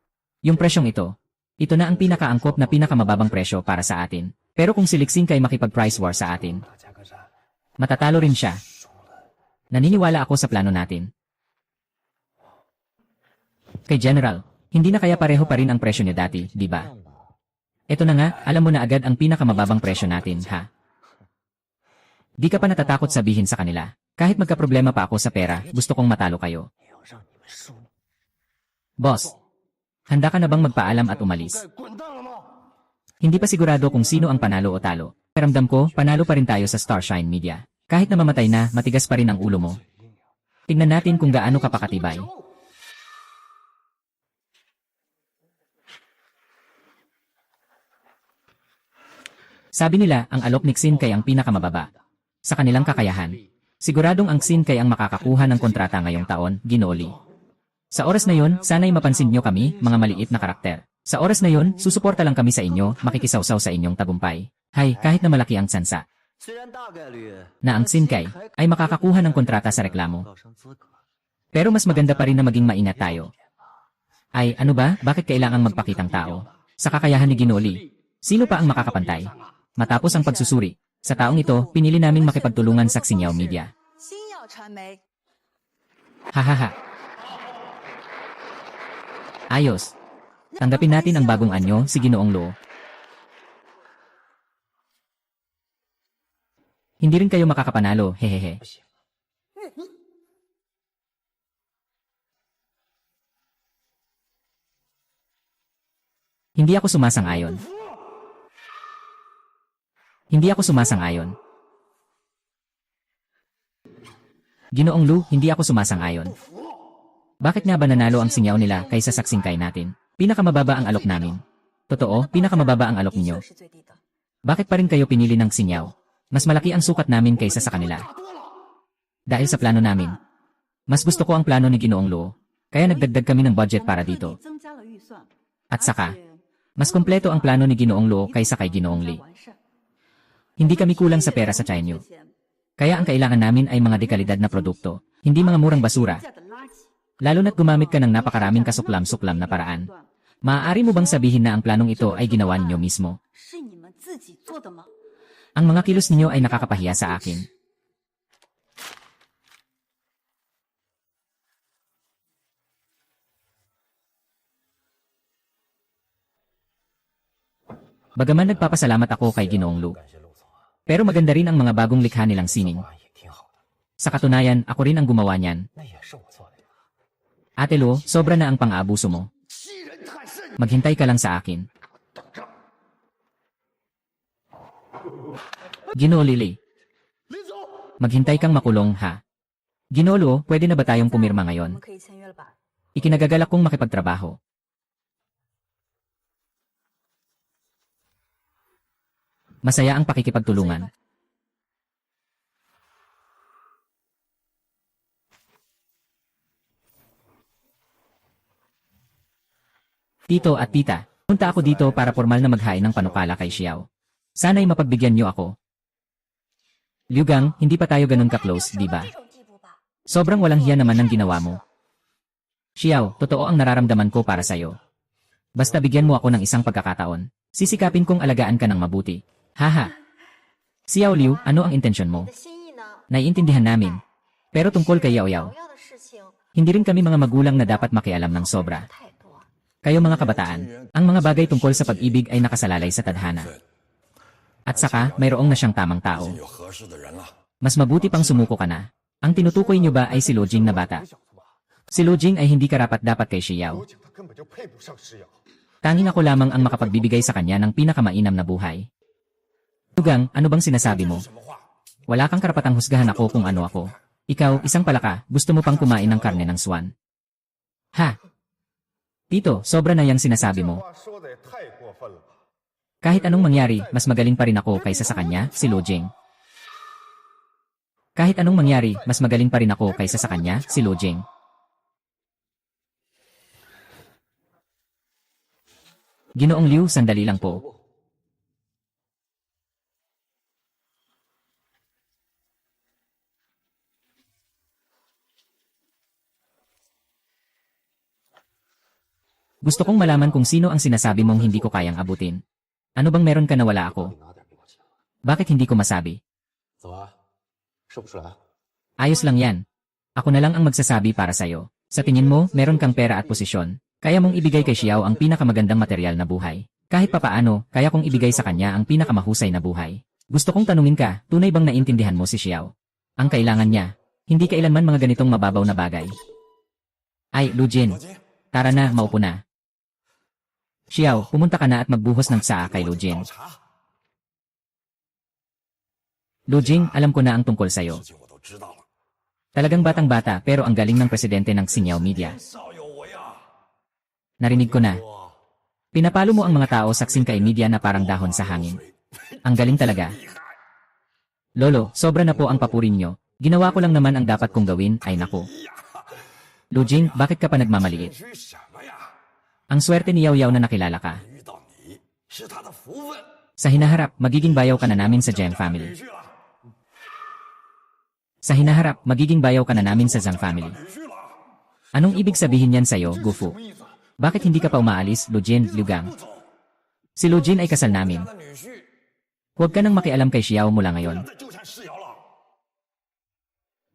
Yung presyong ito. Ito na ang pinakaangkop na pinakamababang presyo para sa atin. Pero kung si Lixing kay makipag-price war sa atin, matatalo rin siya. Naniniwala ako sa plano natin. Kay General, hindi na kaya pareho pa rin ang presyo niya dati, di ba? Eto na nga, alam mo na agad ang pinakamababang presyo natin, ha? Di ka pa natatakot sabihin sa kanila. Kahit magkaproblema pa ako sa pera, gusto kong matalo kayo. Boss, handa ka na bang magpaalam at umalis? Hindi pa sigurado kung sino ang panalo o talo. Paramdam ko, panalo pa rin tayo sa Starshine Media. Kahit na mamatay na, matigas pa rin ang ulo mo. Tingnan natin kung gaano ka pakatibay. Sabi nila, ang alok ni Xin kay ang pinakamababa. Sa kanilang kakayahan. Siguradong ang Xin kay ang makakakuha ng kontrata ngayong taon, Ginoli. Sa oras na yon, sana'y mapansin nyo kami, mga maliit na karakter. Sa oras na yon, susuporta lang kami sa inyo, makikisawsaw sa inyong tagumpay. Hay, kahit na malaki ang tsansa. Na ang Xin kay ay makakakuha ng kontrata sa reklamo. Pero mas maganda pa rin na maging maingat tayo. Ay, ano ba, bakit kailangang magpakitang tao? Sa kakayahan ni Ginoli, sino pa ang makakapantay? Matapos ang pagsusuri, sa taong ito, pinili naming makipagtulungan sa Xingyao Media. Hahaha. Ayos. Tanggapin natin ang bagong anyo, si Ginoong Luo. Hindi rin kayo makakapanalo, hehehe. Hindi ako sumasang-ayon. Hindi ako sumasang-ayon. Ginoong Lu, hindi ako sumasang-ayon. Bakit nga ba nanalo ang Xingyao nila kaysa sa Xingkai natin? Pinakamababa ang alok namin. Totoo, pinakamababa ang alok ninyo. Bakit pa rin kayo pinili ng Xingyao? Mas malaki ang sukat namin kaysa sa kanila. Dahil sa plano namin. Mas gusto ko ang plano ni Ginoong Lu, kaya nagdagdag kami ng budget para dito. At saka, mas kompleto ang plano ni Ginoong Lu kaysa kay Ginoong Li. Hindi kami kulang sa pera sa Chainyu. Kaya ang kailangan namin ay mga dekalidad na produkto, hindi mga murang basura. Lalo na't gumamit ka ng napakaraming kasuklam-suklam na paraan. Maaari mo bang sabihin na ang planong ito ay ginawa ninyo mismo? Ang mga kilos ninyo ay nakakapahiya sa akin. Bagaman nagpapasalamat ako kay Ginoong Lu. Pero maganda rin ang mga bagong likha nilang sining. Sa katunayan, ako rin ang gumawa niyan. Ate Lu, sobra na ang pang-aabuso mo. Maghintay ka lang sa akin. Ginoo Lili. Maghintay kang makulong, ha? Ginoo Lu, pwede na ba tayong pumirma ngayon? Ikinagagalak kong makipagtrabaho. Masaya ang pakikipagtulungan. Tito at tita, punta ako dito para formal na maghain ng panukala kay Xiao. Sana'y mapagbigyan niyo ako. Liu Gang, hindi pa tayo ganun ka-close, di ba? Sobrang walang hiya naman ng ginawa mo. Xiao, totoo ang nararamdaman ko para sa'yo. Basta bigyan mo ako ng isang pagkakataon. Sisikapin kong alagaan ka ng mabuti. Haha. Xiao Liu, ano ang intensyon mo? Naiintindihan namin. Pero tungkol kay Yao Yao, hindi rin kami mga magulang na dapat makialam ng sobra. Kayo mga kabataan, ang mga bagay tungkol sa pag-ibig ay nakasalalay sa tadhana. At saka, mayroong na siyang tamang tao. Mas mabuti pang sumuko ka na. Ang tinutukoy niyo ba ay si Lu Jing na bata? Si Lu Jing ay hindi karapat-dapat kay Xiao. Tanging ako lamang ang makapagbibigay sa kanya ng pinakamainam na buhay. Liu Gang, ano bang sinasabi mo? Wala kang karapatang husgahan ako kung ano ako. Ikaw, isang palaka, gusto mo pang kumain ng karne ng swan. Ha? Tito, sobra na yang sinasabi mo. Kahit anong mangyari, mas magaling pa rin ako kaysa sa kanya, si Lu Jing. Kahit anong mangyari, mas magaling pa rin ako kaysa sa kanya, si Lu Jing. Ginoong Liu, sandali lang po. Gusto kong malaman kung sino ang sinasabi mong hindi ko kayang abutin. Ano bang meron ka na wala ako? Bakit hindi ko masabi? 怎么，是不是来？ Ayos lang yan. Ako na lang ang magsasabi para sa'yo. Sa tingin mo, meron kang pera at posisyon. Kaya mong ibigay kay Xiao ang pinakamagandang material na buhay. Kahit papaano, kaya kong ibigay sa kanya ang pinakamahusay na buhay. Gusto kong tanungin ka, tunay bang naintindihan mo si Xiao? Ang kailangan niya, hindi kailanman mga ganitong mababaw na bagay. Ay, Lu Jin. Tara na, maupo na. Xiao, pumunta ka na at magbuhos ng tsaa kay Lu Jin. 茶， Lu Jing, alam ko na ang tungkol sa'yo. 事情我都知道了。 Talagang batang-bata pero ang galing ng presidente ng Xinjiao Media. 少有我呀！ Narinig ko na. 我 Pinapalo mo ang mga tao saksin kay media na parang dahon sa hangin. Ang galing talaga. 厉害， Lolo, sobra na po ang papuri niyo. Ginawa ko lang naman ang dapat kong gawin, ay naku. Lu Jing, bakit ka pa nagmamaliit? 虚什么呀？ Ang swerte ni Yao Yao na nakilala ka. 遇到你是他的福分， Sa hinaharap, magiging bayaw ka na namin sa Jiang family. 女婿了， Sa hinaharap, magiging bayaw ka na namin sa Zhang family. 女婿了， Anong ibig sabihin yan sa'yo, 什 Gufu? 么意思？ Bakit hindi ka pa umaalis, Lu Jin, Liu Gang? 不走， Si Lu Jin ay kasal namin. 他的女婿， Huwag ka nang makialam kay Xiao mula 不要 ngayon. 再纠缠世瑶了。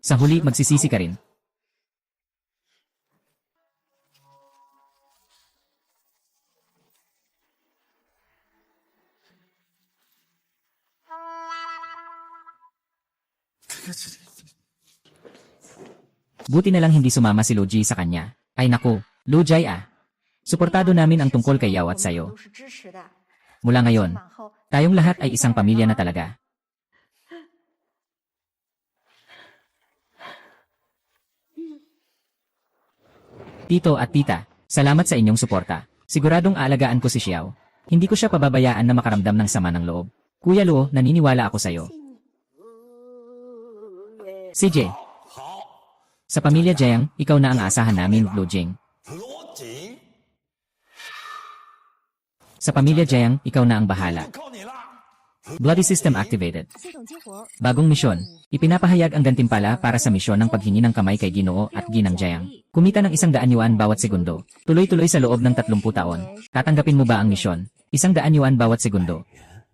Sa huli, magsisisi ka rin. Buti na lang hindi sumama si Lu Ji sa kanya. Ay naku, Lu Jai ah. Suportado namin ang tungkol kay Yao at sayo. Mula ngayon, tayong lahat ay isang pamilya na talaga. Tito at tita, salamat sa inyong suporta. Siguradong aalagaan ko si Xiao. Hindi ko siya pababayaan na makaramdam ng sama ng loob. Kuya Luo, naniniwala ako sa'yo. CJ, 好， sa pamilya Jiang, ikaw na ang aasahan namin, Lu Jing. 罗锦， Sa pamilya Jiang, ikaw na ang bahala. 靠你了。 Bloody system activated. 系统激活， Bagong misyon. Ipinapahayag ang gantimpala para sa misyon ng paghingi ng kamay kay Ginoo at Ginang Jiang. Kumita ng 100 yuan bawat segundo. Tuloy-tuloy sa loob ng 30 taon. Tatanggapin mo ba ang misyon? 100 yuan bawat segundo.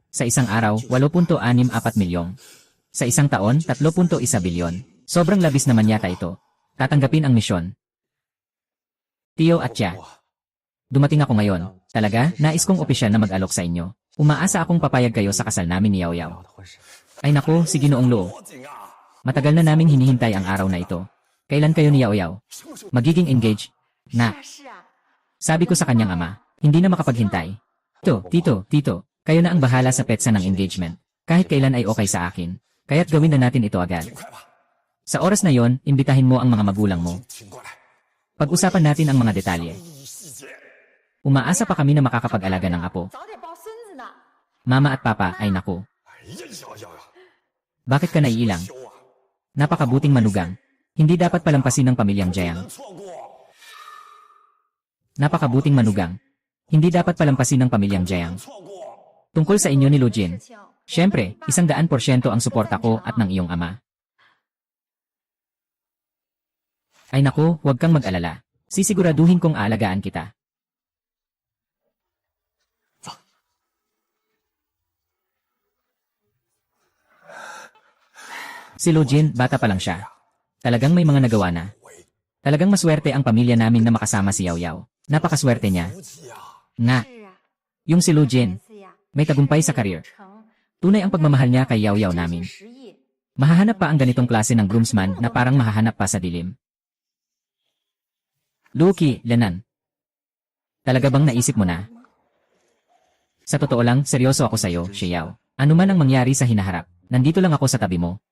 Sa isang araw, 8.64 milyong. Sa isang taon, 3.1 bilyon. Sobrang labis naman yata ito. Tatanggapin ang misyon. Tio at Tia. Dumating ako ngayon. Talaga, nais kong opisyal na mag-alok sa inyo. Umaasa akong papayag kayo sa kasal namin ni Yao Yao. 聊的婚事， Ay nako, si Ginoong Luo. 罗锦啊， Matagal na naming hinihintay ang araw na ito. Kailan kayo ni Yao Yao? 什么时候？ Magiging engaged? Na, 是啊， sabi ko sa kanyang ama, hindi na makapaghintay. Tito, kayo na ang bahala sa petsa ng engagement. Kahit kailan ay okay sa akin. Kaya't gawin na natin ito agad. 快吧， Sa oras na yon, imbitahin mo ang mga magulang mo. 请过来。 Pag-usapan natin ang mga detalye. 注意细节。 Umaasa pa kami na makakapag-alaga ng apo. 早点抱孙子呢。 Mama at papa, ay naku. 哎呀，瑶瑶呀， Bakit ka naiilang? 修啊， Napakabuting manugang. Hindi dapat palampasin ng pamilyang 不 Jiang. 能错过。 Napakabuting manugang. Hindi dapat palampasin ng pamilyang Jiang. 错过。 Tungkol sa inyo ni Lu Jin. 事情 Siyempre, 100% ang suporta ko at ng iyong ama. Ay naku, huwag kang mag-alala. Sisiguraduhin kong aalagaan kita. Si Lu Jin, bata pa lang siya. Talagang may mga nagawa na. Talagang maswerte ang pamilya namin na makasama si Yao Yao. Napakaswerte niya. 福气啊， Nga, 是啊， yung si Lu Jin, 儿子呀， may tagumpay sa karir. 成 Tunay ang pagmamahal niya kay Yao Yao namin. 实意， Mahahanap pa ang ganitong klase ng groomsman na parang mahahanap pa sa dilim. Luki, Lenan. Talaga bang naisip mo na? Sa totoo lang, seryoso ako sa'yo, Xiao. Ano man ang mangyari sa hinaharap, nandito lang ako sa tabi mo.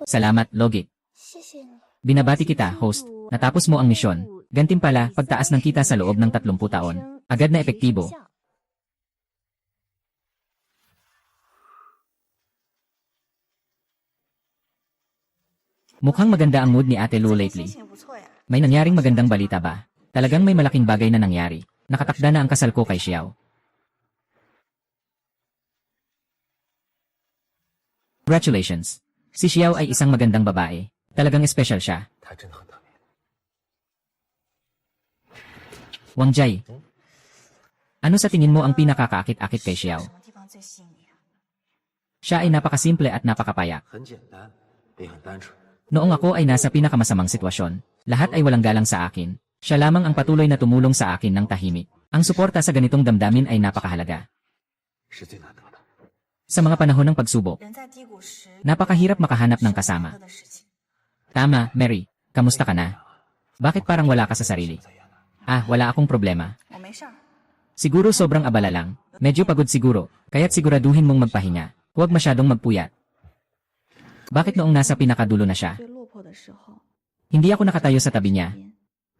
Salamat, Logic. 谢谢你。 Binabati kita, host. Natapos mo ang misyon. Gantimpala, pagtaas ng kita sa loob ng 30 taon. Agad na epektibo. Mukhang maganda ang mood ni Ate Lu lately. 心情不错呀。 May nangyaring magandang balita ba? Talagang may malaking bagay na nangyari. Nakatakda na ang kasal ko kay Xiao. Congratulations. Si Xiao ay isang magandang babae. Talagang espesyal siya. 他真的很特别。 Wang Jai. Ano sa tingin mo ang pinakakaakit-akit kay Xiao? 什么地方最吸引你啊？ Siya ay napakasimple at napakapayak. 很简单，也很单纯。 Noong ako ay nasa pinakamasamang sitwasyon, lahat ay walang galang sa akin. Siya lamang ang patuloy na tumulong sa akin ng tahimik. Ang suporta sa ganitong damdamin ay napakahalaga. 是最难得的。 Sa mga panahon ng pagsubok, 人在低谷时， napakahirap makahanap ng kasama. 的事情。 Tama, Mary. Kamusta ka na? Bakit parang wala ka sa sarili? Ah, wala akong problema. 我没事儿。 Siguro sobrang abala lang. Medyo pagod siguro, kaya't siguraduhin mong magpahinga. Huwag masyadong magpuyat. Bakit noong nasa pinakadulo na siya? 最落魄的时候， Hindi ako nakatayo sa tabi niya. 边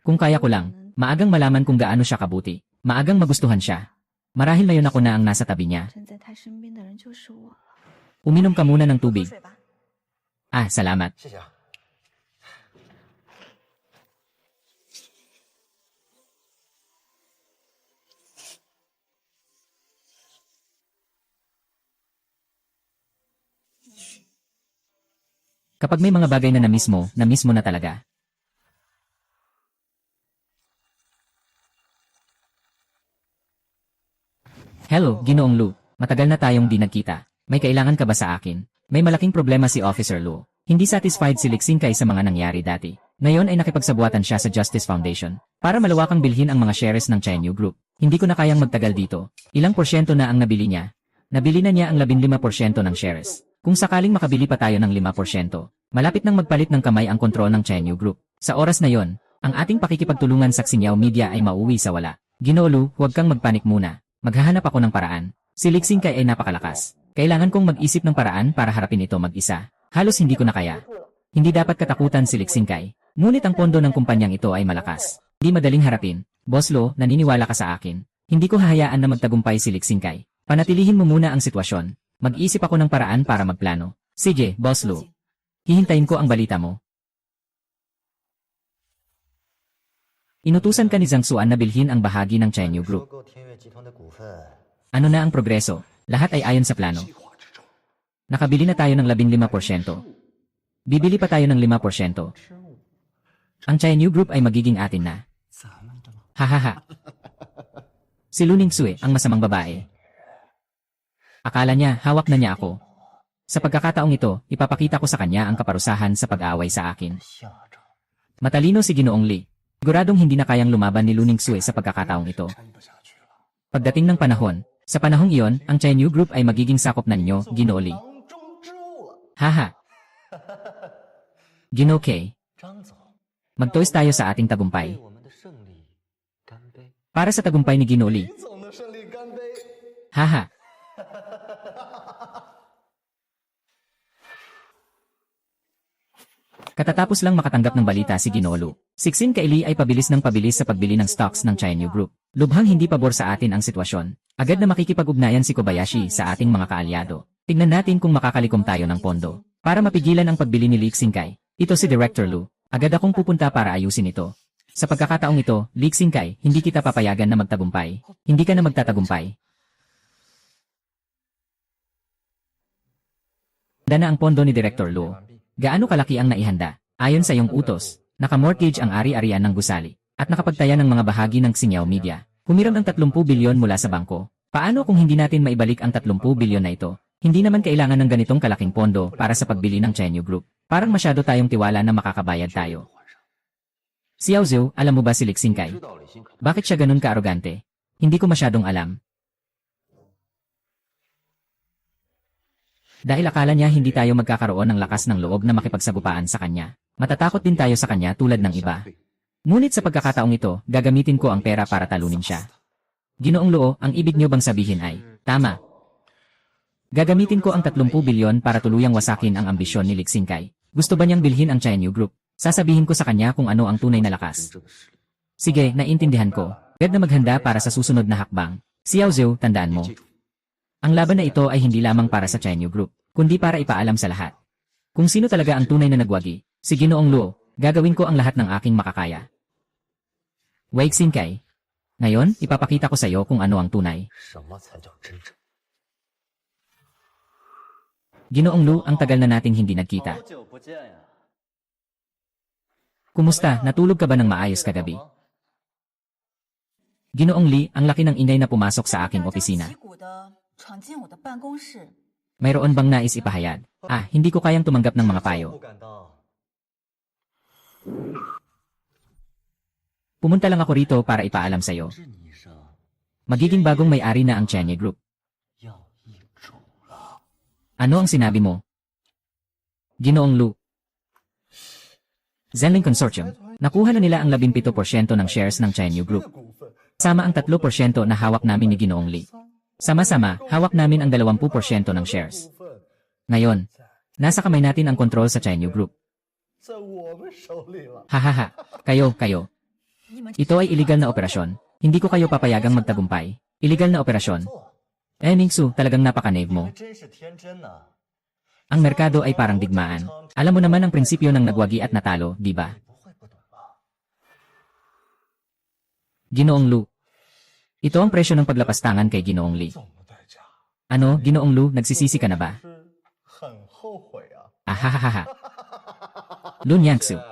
Kung kaya ko lang, maagang malaman kung gaano siya kabuti. Maagang magustuhan siya. Marahil ngayon ako na ang nasa tabi niya. 站在他身边的人就是我了。 Uminom ka muna ng 喝 tubig. 水吧。 Ah, salamat. 谢谢啊。 Kapag may mga bagay na na-miss mo na talaga. Hello, Ginoong Lu. Matagal na tayong di nagkita. May kailangan ka ba sa akin? May malaking problema si Officer Lu. Hindi satisfied si Lixingkay sa mga nangyari dati. Ngayon ay nakipagsabuatan siya sa Justice Foundation para malawakang bilhin ang mga shares ng Chenyu Group. Hindi ko na kayang magtagal dito. Ilang porsyento na ang nabili niya? Nabili na niya ang 15% ng shares. Kung sakaling makabili pa tayo ng 5%, malapit nang magpalit ng kamay ang kontrol ng Chenyu Group. Sa oras na yon, ang ating pakikipagtulungan sa Xinjiao Media ay mauwi sa wala. Ginoo Lu, huwag kang magpanik muna. Maghahanap ako ng paraan. Si Lixingkay ay napakalakas. Kailangan kong mag-isip ng paraan para harapin ito mag-isa. Halos hindi ko na kaya. Hindi dapat katakutan si Lixingkay. Ngunit ang pondo ng kumpanyang ito ay malakas. Hindi madaling harapin. Boss Lo, naniniwala ka sa akin. Hindi ko hahayaan na magtagumpay si Lixingkay. Panatilihin mo muna ang sitwasyon. Mag-isip ako ng paraan para magplano. Sige, Boss Lo. Hihintayin ko ang balita mo. Inutusan ka ni Zhang Xuan na bilhin ang bahagi ng Chenyu 收 Group. 购天悦集团的股份， Ano na ang progreso? Lahat ay ayon sa plano. 计划之中， Nakabili na tayo ng 15%. Bibili pa tayo ng 5%. Ang Chenyu Group ay magiging atin na. 咱们的吗？ Hahaha. Si Lu Ningsue, ang masamang babae. Akala niya, hawak na niya ako. Sa pagkakataong ito, ipapakita ko sa kanya ang kaparusahan sa pag-aaway sa akin. 下场 Matalino si Ginoong Li. Siguradong hindi na kayang lumaban ni Lu Ningsue sa pagkakataong ito. 撑不下去了。 Pagdating ng panahon, sa panahong iyon, ang Chenyu Group ay magiging sakop na ninyo, Ginoo Li. 囊中之物了。 Haha. Ginoo Kay, 张总， mag-toast tayo sa ating 为 tagumpay. 我们的胜利干杯！ Para sa tagumpay ni Ginoo Li. 李总的胜利干杯！ Haha. Katatapos lang makatanggap ng balita si Ginoo Lu. Sixin Kaili ay pabilis ng pabilis sa pagbili ng stocks ng Chenyu Group. Lubhang hindi pabor sa atin ang sitwasyon. Agad na makikipag-ugnayan si Kobayashi sa ating mga kaalyado. Tingnan natin kung makakalikom tayo ng pondo. Para mapigilan ang pagbili ni Lixingkay. Ito si Director Lu. Agad akong pupunta para ayusin ito. Sa pagkakataong ito, Lixingkay, hindi kita papayagan na magtagumpay. Hindi ka na magtatagumpay. Handa na ang pondo ni Director Lu. Gaano kalaki ang naihanda? Ayon sa iyong utos, naka-mortgage ang ari-arian ng gusali at nakapagtaya ng mga bahagi ng Xinjiao Media. Humiram ang 30 bilyon mula sa bangko. Paano kung hindi natin maibalik ang 30 bilyon na ito? Hindi naman kailangan ng ganitong kalaking pondo para sa pagbili ng Chenyu Group. Parang masyado tayong tiwala na makakabayad tayo. Xiao Zhu, alam mo ba si Lixingkay? 知道李新凯 Bakit siya ganun ka-arogante? Hindi ko masyadong alam. Dahil akala niya hindi tayo magkakaroon ng lakas ng loob na makipagsagupaan sa kanya. Matatakot din tayo sa kanya tulad ng iba. Ngunit sa pagkakataong ito, gagamitin ko ang pera para talunin siya. Ginoong Luo, ang ibig niyo bang sabihin ay, tama. Gagamitin ko ang 30 bilyon para tuluyang wasakin ang ambisyon ni Lixingkay. Gusto ba niyang bilhin ang Chenyu Group? Sasabihin ko sa kanya kung ano ang tunay na lakas. 这个实力， Sige, naintindihan ko. Agad na maghanda para sa susunod na hakbang. Xiao Zhu, tandaan mo. 记住， Ang laban na ito ay hindi lamang para sa Chenyu Group, kundi para ipaalam sa lahat. Kung sino talaga ang tunay na nagwagi, si Ginoong Luo, gagawin ko ang lahat ng aking makakaya. Wei Xingkay. Ngayon, ipapakita ko sa iyo kung ano ang tunay. 什么才叫真正？ Ginoong Lu, ang tagal na nating hindi nagkita. 久不见呀！ Kumusta? Natulog ka ba ng maayos kagabi? Ginoong Lee, ang laki ng ingay na pumasok sa aking opisina. 旗鼓的闯进我的办公室， Mayroon bang nais ipahayag? Hindi ko kayang tumanggap ng mga payo. 不敢当。 Pumunta lang ako rito para ipaalam sa'yo. 是你生 Magiging bagong may-ari na ang Chenye Group. 要易主了。 Ano ang sinabi mo? Ginoong Lu. Zenling Consortium, nakuha na nila ang 17% ng shares ng Chenye Group. Sama ang 3% na hawak namin ni Ginoong Lee. Sama-sama, hawak namin ang 20% ng shares. Ngayon, nasa kamay natin ang kontrol sa Chenye Group. 在我们手里了。 Hahaha, kayo. 你们 Ito ay illegal na operasyon. Hindi ko kayo papayagang magtagumpay. Illegal na operasyon. Mingsu, talagang napaka-naive 你 mo. 还真是天真呢。 Ang merkado ay parang digmaan. Alam mo naman ang prinsipyo ng nagwagi at natalo, di ba? 不会不懂吧？ Ginoong Lu. Ito ang presyo ng paglapastangan kay Ginoong Lee. 这么代价， Ano, Ginoong Lu, nagsisisi ka na ba? 是很后悔啊。 Ahahaha. Lu Nyangsu. 姐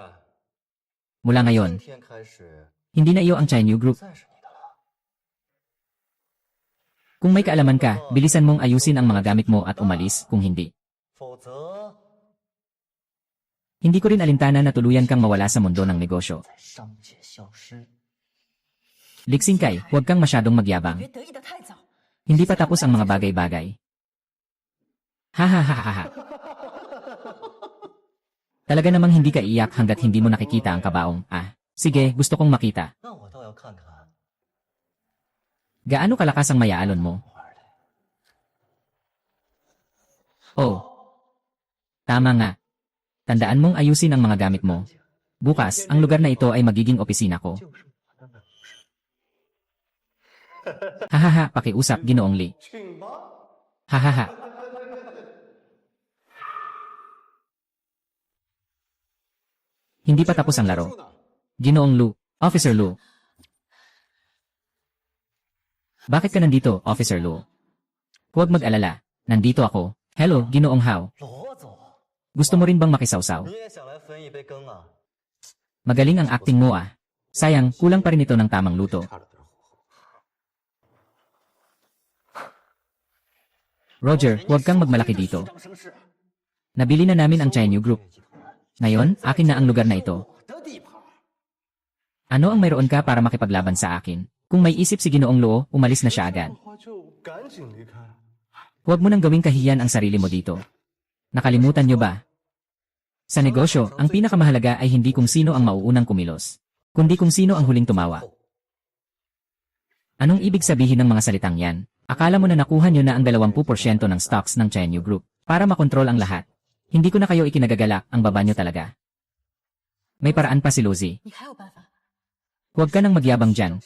Mula ngayon, 今天开始 hindi na iyo ang Chinese 不 Group. 再是你的了。 Kung may kaalaman ka, bilisan mong ayusin ang mga gamit mo at umalis, kung hindi. 否则 Hindi ko rin alintana na tuluyan kang mawala sa mundo ng negosyo. 在商界消失。 Liksingkay, huwag kang masyadong magyabang. 别得意的太早。 Hindi pa tapos ang mga bagay-bagay. Hahaha. Talaga namang hindi ka iyak hanggat hindi mo nakikita ang kabaong. Sige, gusto kong makita. 那我倒要看看 Gaano kalakas ang mayaalon mo? 玩的。 Oh. Tama nga. Tandaan mong ayusin ang mga gamit mo. Bukas, ang lugar na ito ay magiging opisina ko. 就是我的本事。 Hahaha, pakiusap, Ginoong Lee. 请吧。 Hahaha. Hindi pa tapos ang laro. Ginoong Lu, Officer Lu. Bakit ka nandito, Officer Lu? Huwag mag-alala. Nandito ako. Hello, Ginoong Hao. 罗总， Gusto mo rin bang makisawsaw? 你也想来分一杯羹啊？ Magaling ang acting mo ah. Sayang, kulang pa rin ito ng tamang luto. 差了点火候。 Roger, huwag kang magmalaki dito. 虚张声势， Nabili na namin ang Chinese Group. Ngayon, akin na ang lugar na ito. 我的地盘。 Ano ang mayroon ka para makipaglaban sa akin? Kung may isip si Ginoong Luo, umalis na siya agad. 话就赶紧离开。 Huwag mo nang gawing kahiyan ang sarili mo dito. Nakalimutan nyo ba? Sa negosyo, ang pinakamahalaga ay hindi kung sino ang mauunang kumilos, kundi kung sino ang huling tumawa. Anong ibig sabihin ng mga salitang yan? Akala mo na nakuha nyo na ang 20% ng stocks ng Chenyu Group para makontrol ang lahat. Hindi ko na kayo ikinagagalak, ang baba nyo talaga. May paraan pa si Lucy. 你还有办法？ Huwag ka nang magyabang dyan.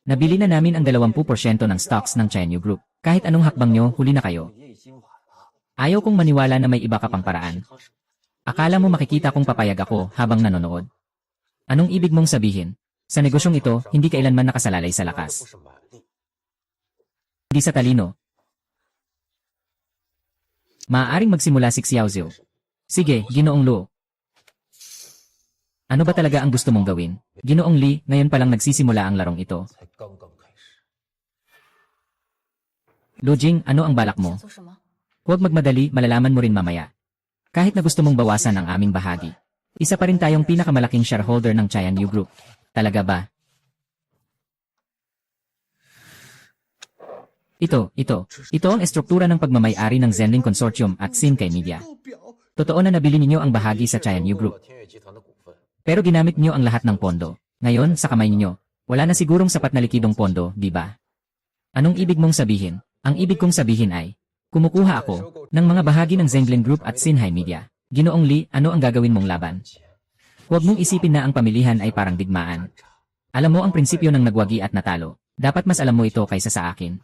Nabili na namin ang 20% ng stocks ng Chenyu Group. Kahit anong hakbang nyo, huli na kayo. 也已经晚了。 Ayaw kong maniwala na may iba ka pang paraan. Akala mo makikita kong papayag ako habang nanonood. Anong ibig mong sabihin? Sa negosyong ito, hindi kailanman nakasalalay sa 不 lakas. 是蛮力， Hindi sa talino. Maaaring magsimula si Xiaoziu. Sige, Ginoong Luo. Ano ba talaga ang gusto mong gawin? Ginoong Li, ngayon pa lang nagsisimula ang larong ito. 才刚刚开始。 Lu Jing, ano ang balak mo? 想做什么？ Huwag magmadali, malalaman mo rin mamaya. Kahit na gusto mong bawasan ang aming bahagi. Isa pa rin tayong pinakamalaking shareholder ng Chayanyu Group. Talaga ba? Ito ang estruktura ng pagmamay-ari ng Zenling Consortium at Sinkay Media. Totoo na nabili ninyo ang bahagi sa Chayanyu Group. 天悦集团的股份， Pero ginamit nyo ang lahat ng pondo. Ngayon, sa kamay ninyo, wala na sigurong sapat na likidong pondo, di ba? Anong ibig mong sabihin? Ang ibig kong sabihin ay, kumukuha ako ng mga bahagi ng Zengling Group at Sinhai Media. Ginoong Li, ano ang gagawin mong laban? Huwag mong isipin na ang pamilihan ay parang digmaan. Alam mo ang prinsipyo ng nagwagi at natalo. Dapat mas alam mo ito kaysa sa akin.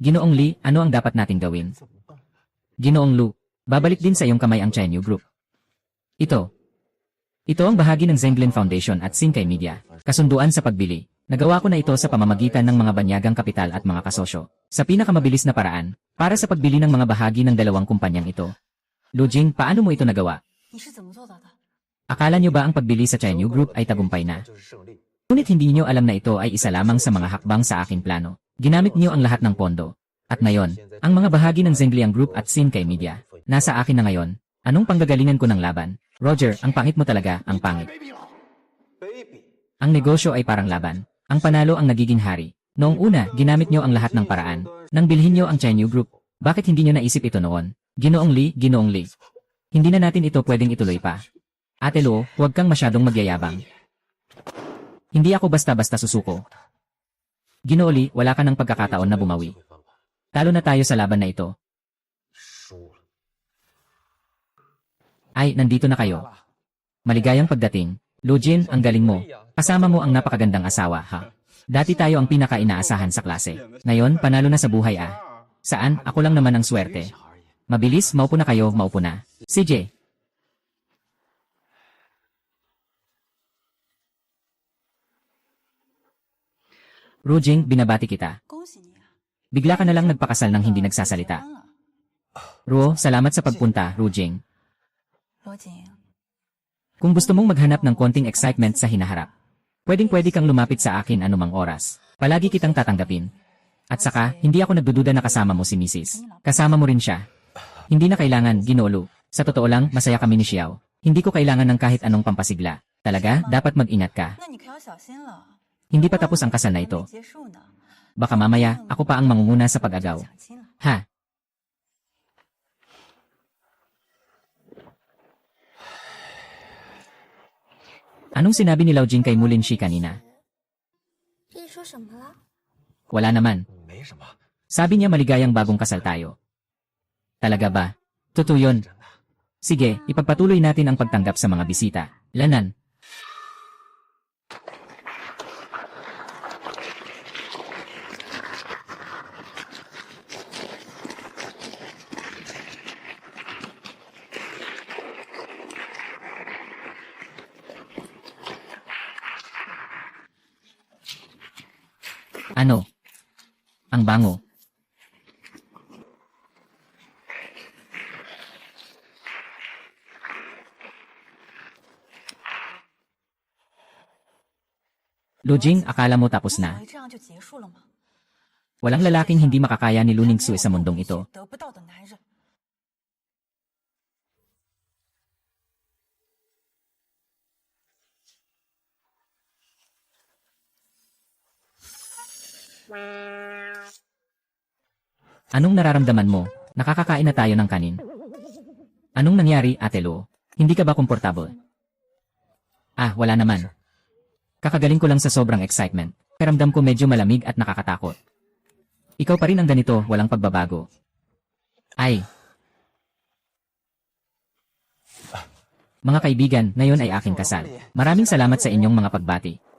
Ginoong Li, ano ang dapat nating gawin? Ginoong Lu, babalik din sa iyong kamay ang Chayanyu Group. Ito ang bahagi ng Zengling Foundation at Sinkay Media. Kasunduan sa pagbili. Nagawa ko na ito sa pamamagitan ng mga banyagang kapital at mga kasosyo. Sa pinakamabilis na paraan, para sa pagbili ng mga bahagi ng dalawang kumpanyang ito. Lu Jing, paano mo ito nagawa? 你是怎么做到的？ Akala nyo ba ang pagbili sa Chayanyu Group ay tagumpay na? 就是胜利。Ngunit hindi niyo alam na ito ay isa lamang sa mga hakbang sa aking plano. Ginamit niyo ang lahat ng pondo. At ngayon, ang mga bahagi ng Zhengliang Group at Sinkay Media, nasa akin na ngayon. Anong panggagalingan ko ng laban? Roger, ang pangit mo talaga, ang pangit. Baby. Ang negosyo ay parang laban. Ang panalo ang nagiging hari. Noong una, ginamit niyo ang lahat ng paraan. Nang bilhin niyo ang Chenyu Group, bakit hindi niyo naisip ito noon? Ginoong Li. Hindi na natin ito pwedeng ituloy pa. Ate Luo, huwag kang masyadong magyayabang. Hindi ako basta-basta susuko. Ginoo Li, wala ka ng pagkakataon na bumawi. Talo na tayo sa laban na ito. 输了。 Ay, nandito na kayo. Maligayang pagdating. Lujin, ang galing mo. Kasama mo ang napakagandang asawa, ha? Dati tayo ang pinaka-inaasahan sa klase. Ngayon, panalo na sa buhay ah. Saan? Ako lang naman ang swerte. Mabilis, maupo na kayo, maupo na. CJ. Rujing, binabati kita. 恭喜你啊！ Bigla ka na lang nagpakasal ng hindi nagsasalita. 结婚了 Ruo, salamat sa pagpunta, Rujing. 罗锦， Kung gusto mong maghanap ng konting excitement sa hinaharap, pwedeng-pwede kang lumapit sa akin anumang oras. Palagi kitang tatanggapin. At saka, hindi ako nagdududa na kasama mo si Mrs. Kasama mo rin siya. Hindi na kailangan, Ginolo. Sa totoo lang, masaya kami ni Xiao. Hindi ko kailangan ng kahit anong pampasigla. Talaga, dapat mag-ingat ka. 那你可要小心了。 Hindi pa tapos ang kasal na 还没 ito. 结束呢。 Baka mamaya, ako pa ang mangunguna sa pag-agaw. 抢亲了。 Ha? Anong sinabi ni Lao Jing kay Mulin Shi kanina? 丽说什么了？ Wala naman. 没什么， Sabi niya maligayang bagong kasal tayo. Talaga ba? Totoo yun. 真的。 Sige, ipagpatuloy natin ang pagtanggap sa mga bisita. Lanan. Ano? Ang bango. Lujing, akala mo tapos 你以 na. 为这样就结束了吗？ Walang lalaking hindi makakaya ni Lu Ningxue sa mundong ito. 得不到的男人。 Anong nararamdaman mo? Nakakakain na tayo ng kanin. Anong nangyari, Ate Luo? Hindi ka ba komportable? Ah, wala naman. Kakagaling ko lang sa sobrang excitement. Pakiramdam ko medyo malamig at nakakatakot. Ikaw pa rin ang ganito, walang pagbabago. Ay. Mga kaibigan, ngayon ay aking kasal. Maraming salamat sa inyong mga pagbati.